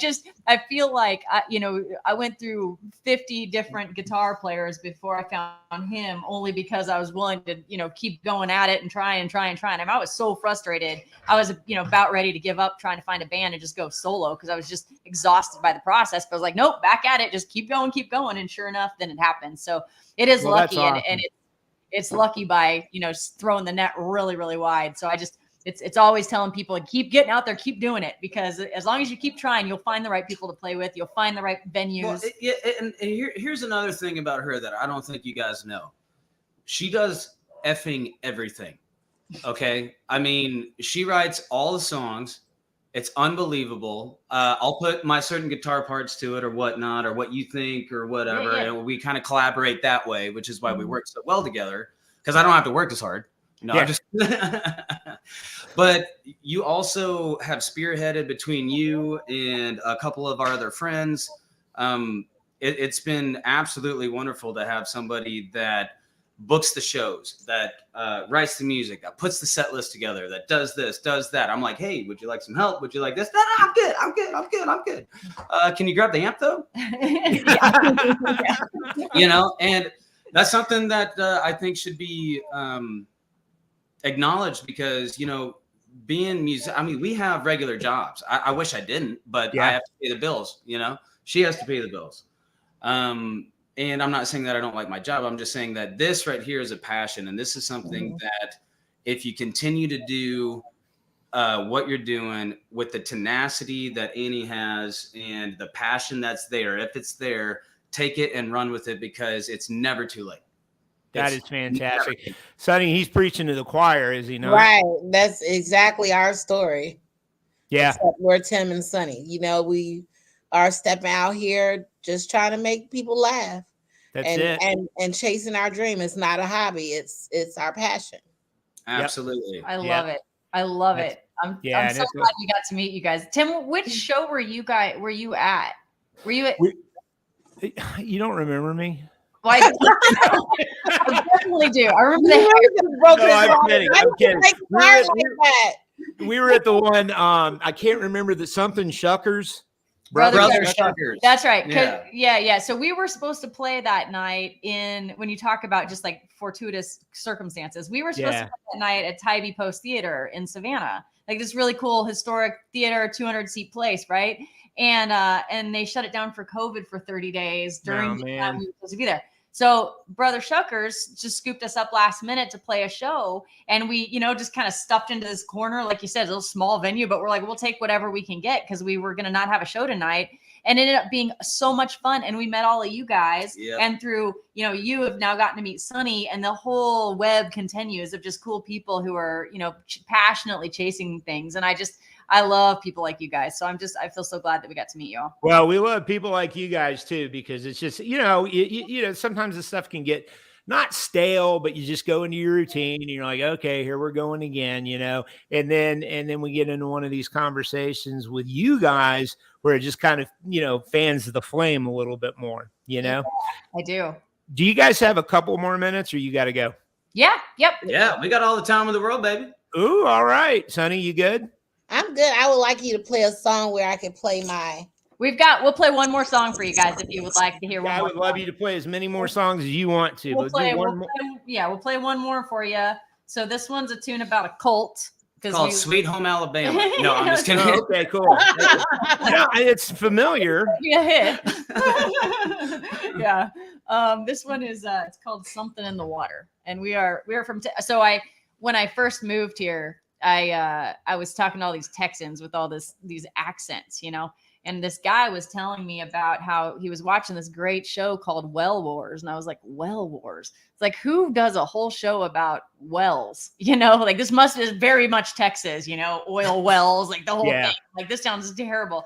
feel like, I went through 50 different guitar players before I found him only because I was willing to, you know, keep going at it and try. I mean, I was so frustrated. I was, you know, about ready to give up trying to find a band and just go solo because I was just exhausted by the process. But I was like, nope, back at it. Just keep going. And sure enough, then it happened. So it is lucky. Awesome. and it's lucky by, you know, throwing the net really, really wide. So it's always telling people keep getting out there, keep doing it, because as long as you keep trying, you'll find the right people to play with. You'll find the right venues. Well, and here's another thing about her that I don't think you guys know. She does effing everything. Okay. I mean, she writes all the songs. It's unbelievable. I'll put my certain guitar parts to it or whatnot, or what you think or whatever. Yeah. And we kind of collaborate that way, which is why we work so well together, because I don't have to work as hard. No, yeah. Just but you also have spearheaded between you and a couple of our other friends. It's been absolutely wonderful to have somebody that books the shows, that writes the music, that puts the set list together, that does this, does that. I'm like, hey, would you like some help? Would you like this? No, I'm good. Can you grab the amp though? You know, and that's something that I think should be acknowledged, because, you know, being music, I mean, we have regular jobs. I wish I didn't, but I have to pay the bills, you know, she has to pay the bills. And I'm not saying that I don't like my job. I'm just saying that this right here is a passion. And this is something that if you continue to do what you're doing with the tenacity that Annie has and the passion that's there, if it's there, take it and run with it, because it's never too late. That is fantastic. Sonny, he's preaching to the choir, is he not? Right. That's exactly our story. Yeah. Except we're Tim and Sonny. You know, we are stepping out here just trying to make people laugh. That's it. And chasing our dream. It's not a hobby. It's our passion. Absolutely. I love it. I love it. I'm so glad we got to meet you guys. Tim, which show were you at? Were you at? You don't remember me? Well, I definitely do. I remember I'm kidding. We were at the one, I can't remember the something Shuckers. Brother Shuckers. That's right. Yeah. So we were supposed to play that night when you talk about just like fortuitous circumstances, we were supposed to play that night at Tybee Post Theater in Savannah, like this really cool historic theater, 200-seat place, right? And they shut it down for COVID for 30 days during the time we were supposed to be there. So Brother Shuckers just scooped us up last minute to play a show. And we, you know, just kind of stuffed into this corner. Like you said, a little small venue, but we're like, we'll take whatever we can get, because we were going to not have a show tonight. And it ended up being so much fun. And we met all of you guys. Yep. And through, you know, you have now gotten to meet Sonny, and the whole web continues of just cool people who are, you know, passionately chasing things. And I love people like you guys. So I feel so glad that we got to meet you all. Well, we love people like you guys too, because it's just, you know, sometimes this stuff can get not stale, but you just go into your routine and you're like, okay, here we're going again, and then we get into one of these conversations with you guys where it just kind of, fans the flame a little bit more, Yeah, I do. Do you guys have a couple more minutes or you got to go? Yeah. Yep. Yeah. We got all the time in the world, baby. Ooh, all right. Sonny, you good? I'm good. I would like you to play a song where I can play my. We'll play one more song for you guys if you would like to hear one more. I would love you to play as many more songs as you want to. We'll play one more for you. So this one's a tune about a cult. Called Sweet Home Alabama. No, I'm just kidding. Oh, okay, cool. Yeah, it's familiar. Yeah. Yeah. This one is it's called Something in the Water. And we are from when I first moved here, I was talking to all these Texans with all these accents, and this guy was telling me about how he was watching this great show called Well Wars. And I was like, Well Wars? It's like, who does a whole show about wells? Like this must be very much Texas, oil wells, like the whole thing. Like this sounds terrible.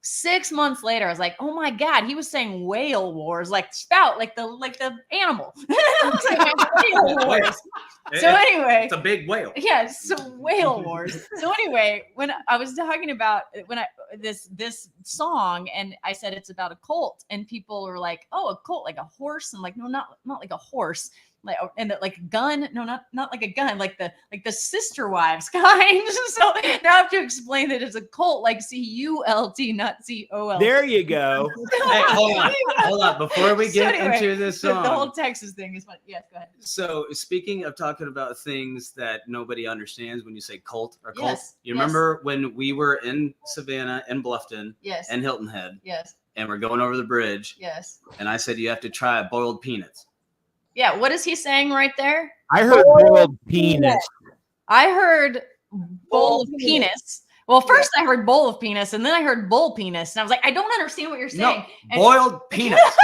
6 months later, I was like, oh my God, he was saying whale wars, like spout, like the animal. I was like, whale wars. So anyway, it's a big whale. Yeah, so whale wars. So anyway, when I was talking about this song, and I said it's about a cult, and people were like, "Oh, a cult, like a horse," and like, no, not like a horse, like like a gun. No, not like a gun, like the sister wives kind. So now I have to explain that it's a cult, like CULT, not COLT. There you go. Hey, hold on. Before we get into this song, the whole Texas thing is fun. Yes, go ahead. So speaking of talking about things that nobody understands when you say cult or cult, yes, you remember when we were in Savannah and Bluffton, yes, and Hilton Head, yes, and we're going over the bridge, yes, and I said you have to try boiled peanuts. Yeah, what is he saying right there? I heard boiled penis. I heard bowl of penis. Well, first I heard bowl of penis, and then I heard bowl penis, and I was like, I don't understand what you're saying. No, boiled peanuts.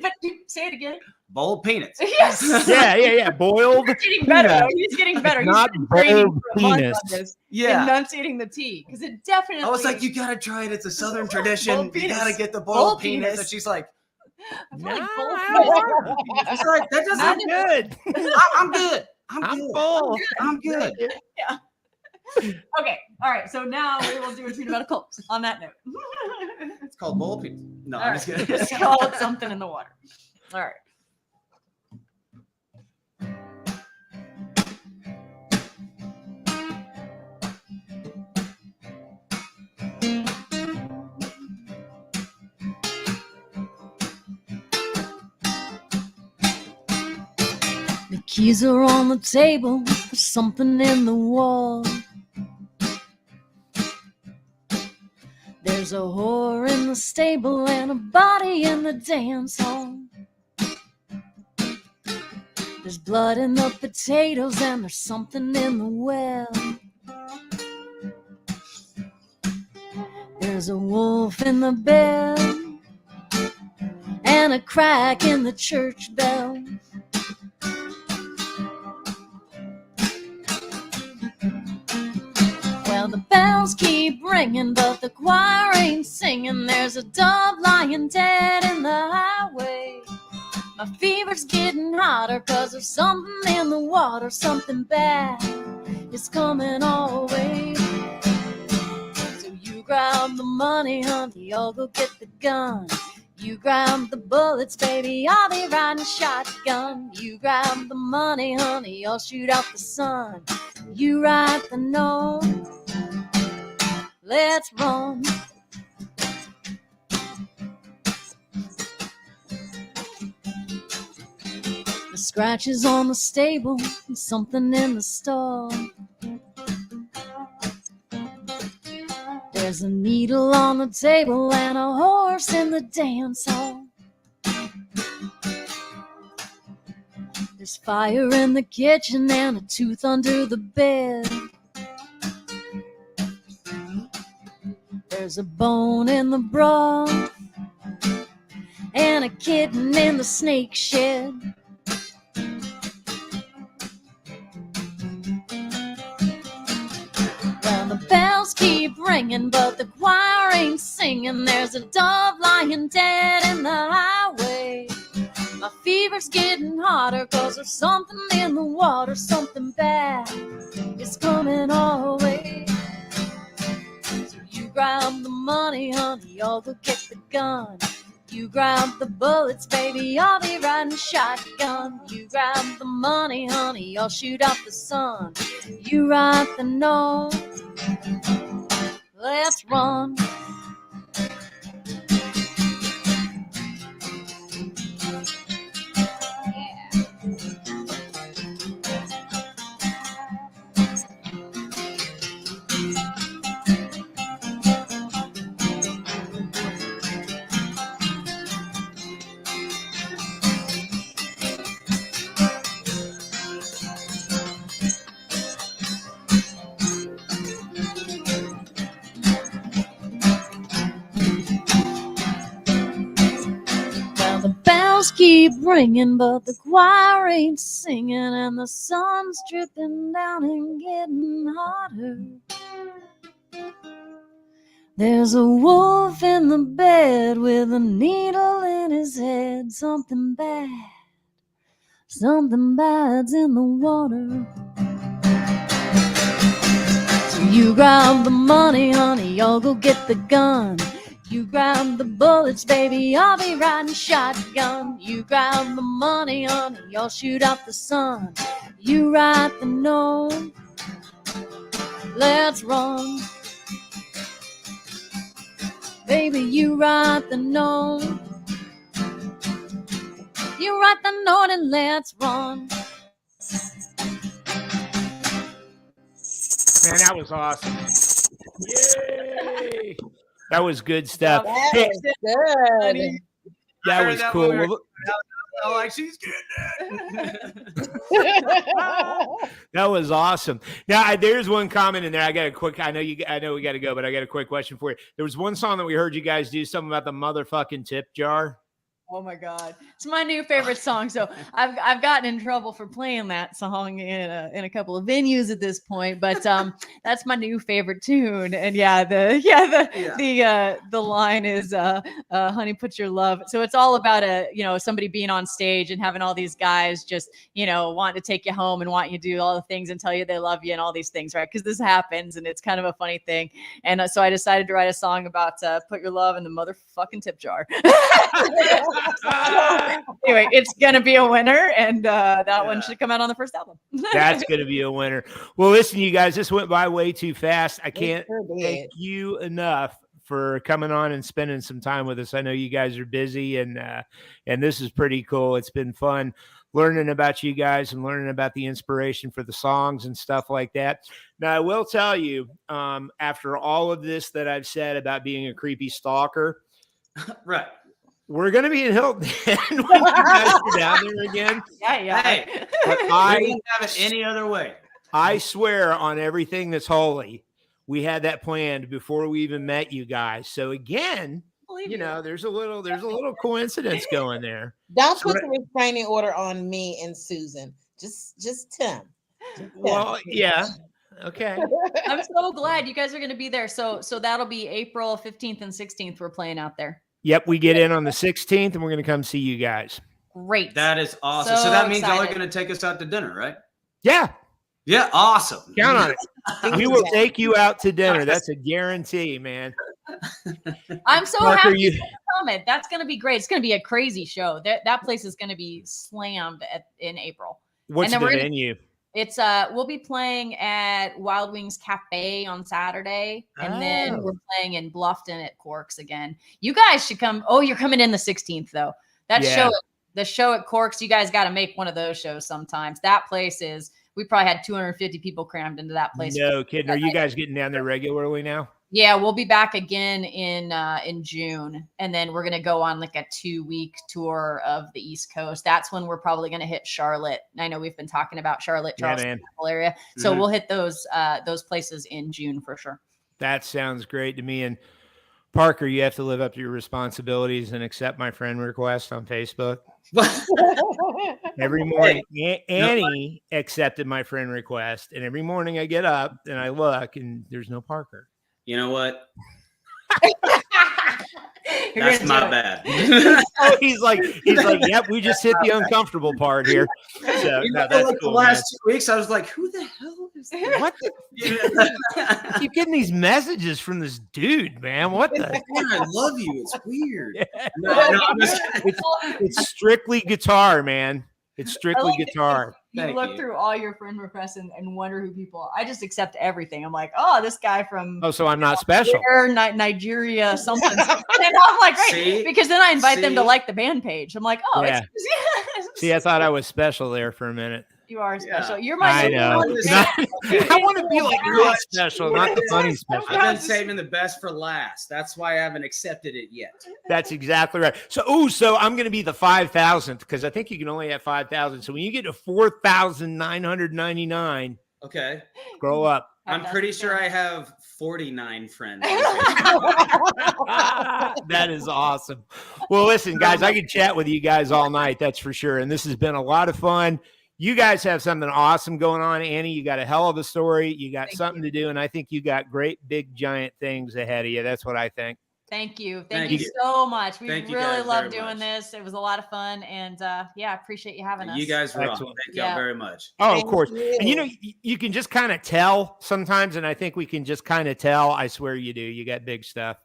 but say it again. Boiled peanuts. Yes. Yeah. Boiled. He's getting better. He's getting better. Not He's been training boiled for a month penis. on this. Yeah. Enunciating the T, because it definitely. I was like, you gotta try it. It's a Southern tradition. Boiled You gotta penis. get the boiled Boiled penis. penis. And she's like, I feel like No, bowl I penis. she's like, that doesn't. I'm good. I'm good. I'm good. full. I'm good. Yeah. Okay. All right. So now we will do a tune about a cult. On that note. It's called boiled penis. No, All I'm right. just kidding. It's called Something in the Water. All right. The keys are on the table. There's something in the wall. There's a whore in the stable and a body in the dance hall. There's blood in the potatoes and there's something in the well. There's a wolf in the bed and a crack in the church bell. Well, the bells keep ringing, but the choir ain't singing. There's a dove lying dead in the highway. My fever's getting hotter 'cause there's something in the water. Something bad is coming our way. So you grab the money, honey, I'll go get the gun. You grab the bullets, baby, I'll be riding shotgun. You grab the money, honey, I'll shoot out the sun. You write the note, let's run. The scratches on the stable and something in the stall. There's a needle on the table and a horse in the dance hall. There's fire in the kitchen and a tooth under the bed. There's a bone in the broth and a kitten in the snake shed. Well, the bells keep ringing, but the choir ain't singing. There's a dove lying dead in the highway. fever's getting hotter, 'cause there's something in the water, something bad is coming our way. So you grab the money, honey, I'll go get the gun. You grab the bullets, baby, I'll be riding shotgun. You grab the money, honey, I'll shoot out the sun. You write the note, let's run. Keep ringing, but the choir ain't singing, and the sun's dripping down and getting hotter. There's a wolf in the bed with a needle in his head. Something bad's in the water. So you grab the money, honey, I'll go get the gun. You grab the bullets, baby, I'll be riding shotgun. You grab the money, honey, I'll shoot out the sun. You write the note, let's run. Baby, you write the note. You write the note and let's run. Man, that was awesome. Yay! That was good stuff. That was good. That was cool. I'm like, she's getting it. That was awesome. Now, there's one comment in there. I got a quick. I know we got to go, but I got a quick question for you. There was one song that we heard you guys do, something about the motherfucking tip jar. Oh my God, it's my new favorite song. So I've gotten in trouble for playing that song in a couple of venues at this point, but that's my new favorite tune. And the line is "Honey, put your love." So it's all about somebody being on stage and having all these guys just wanting to take you home and want you to do all the things and tell you they love you and all these things, right? Because this happens and it's kind of a funny thing. And so I decided to write a song about put your love in the motherfucking tip jar. Anyway, it's gonna be a winner, and that one should come out on the first album. That's gonna be a winner. Well, listen, you guys, this went by way too fast. I can't thank you enough for coming on and spending some time with us. I know you guys are busy, and this is pretty cool. It's been fun learning about you guys and learning about the inspiration for the songs and stuff like that. Now, I will tell you, after all of this that I've said about being a creepy stalker, right? We're going to be in Hilton when you guys are down there again. Yeah. Hey, I wouldn't have it any other way. I swear on everything that's holy, we had that planned before we even met you guys. So again, there's a little coincidence going there. Don't put the restraining order on me and Susan. Just Tim. Well, yeah. Okay. I'm so glad you guys are going to be there. So that'll be April 15th and 16th. We're playing out there. Yep, we get in on the 16th, and we're going to come see you guys. Great. That is awesome. So that means y'all are going to take us out to dinner, right? Yeah. Yeah, awesome. Count on it. We will take you out to dinner. That's a guarantee, man. I'm so happy to comment. That's going to be great. It's going to be a crazy show. That place is going to be slammed in April. What's the venue? It's we'll be playing at Wild Wings Cafe on Saturday, and then we're playing in Bluffton at Corks again. You guys should come. Oh, you're coming in the 16th though. The show at Corks, you guys got to make one of those shows sometimes. That place is. We probably had 250 people crammed into that place. No kidding. Are you guys getting down there regularly now? Yeah, we'll be back again in June, and then we're gonna go on like a 2-week tour of the East Coast. That's when we're probably gonna hit Charlotte. I know we've been talking about Charlotte, Charleston area, so we'll hit those places in June for sure. That sounds great to me. And Parker, you have to live up to your responsibilities and accept my friend request on Facebook. Every morning, Annie accepted my friend request, and every morning I get up and I look, and there's no Parker. You know what? That's my bad. Oh, he's like, yep, we just hit the uncomfortable part here. So no, that's like cool, the last man. 2 weeks, I was like, who the hell is that? What I keep getting these messages from this dude, man. What the? Man, I love you. It's weird. Yeah. No, I'm just kidding. It's strictly guitar, man. It's strictly like that guitar. You Thank look you. through all your friend requests and wonder who people are. I just accept everything. I'm like, oh, this guy from Oh, so I'm not special. Nigeria, something. And I'm like, great. See? Because then I invite them to See? like the band page. I'm like, oh, Yeah. it's See, I thought I was special there for a minute. you are special. Yeah. You're my I number know. one Listen, fan. I want to be like real special, not the funny special. I've been saving the best for last. That's why I haven't accepted it yet. That's exactly right. So I'm going to be the 5,000th because I think you can only have 5,000. So when you get to 4,999, Okay. grow up. I'm pretty sure I have 49 friends. That is awesome. Well, listen, guys, I could chat with you guys all night. That's for sure. And this has been a lot of fun. You guys have something awesome going on, Annie. You got a hell of a story. You got something to do. And I think you got great, big, giant things ahead of you. That's what I think. Thank you. Thank Thank you you. so much. We Thank you really guys love very doing much. this. It was a lot of fun. And yeah, appreciate you having us. You guys rock. Excellent. Thank y'all Yeah. very much. Oh, of Thank course. you. And you can just kind of tell sometimes. And I think we can just kind of tell. I swear you do. You got big stuff.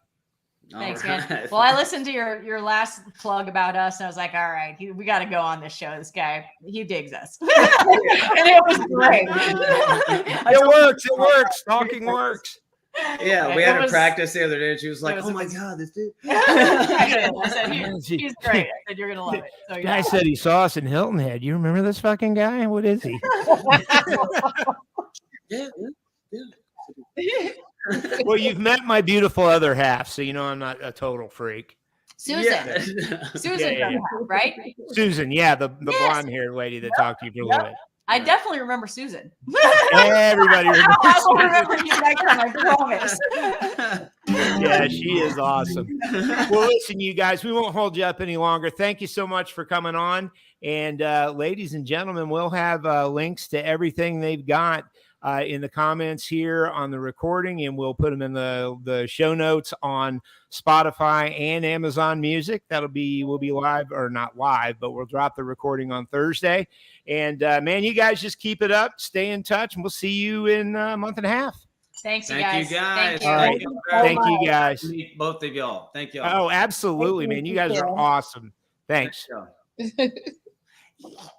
Thanks, All man. right. Well, I listened to your last plug about us, and I was like, all right, we got to go on this show. This guy, he digs us. And it was great. It works. It works. Talking works. Yeah, we It had a was- practice the other day, and she was like, was "Oh my amazing. god, this dude!" I said, he's great. I said, you're going to love it. So, Guy yeah. said he saw us in Hilton Head. You remember this fucking guy? What is he? Yeah. Well, you've met my beautiful other half, so you know I'm not a total freak. Susan. Yeah. Susan, Yeah. right? Susan, yeah, the Yes. blonde-haired lady that talked to you for a little bit. I definitely remember Susan. Everybody remembers. I will remember you next time, I promise. Yeah, she is awesome. Well, listen, you guys, we won't hold you up any longer. Thank you so much for coming on. And ladies and gentlemen, we'll have links to everything they've got in the comments here on the recording, and we'll put them in the show notes on Spotify and Amazon Music. We'll be live, or not live, but we'll drop the recording on Thursday. And man, you guys just keep it up, stay in touch, and we'll see you in a month and a half. Thanks, you Thank guys. you guys. Thank you. All right. Thank you very Thank much. you guys. Meet both of y'all. Thank y'all. Oh, absolutely, man. You guys are awesome. Thanks. Thank y'all.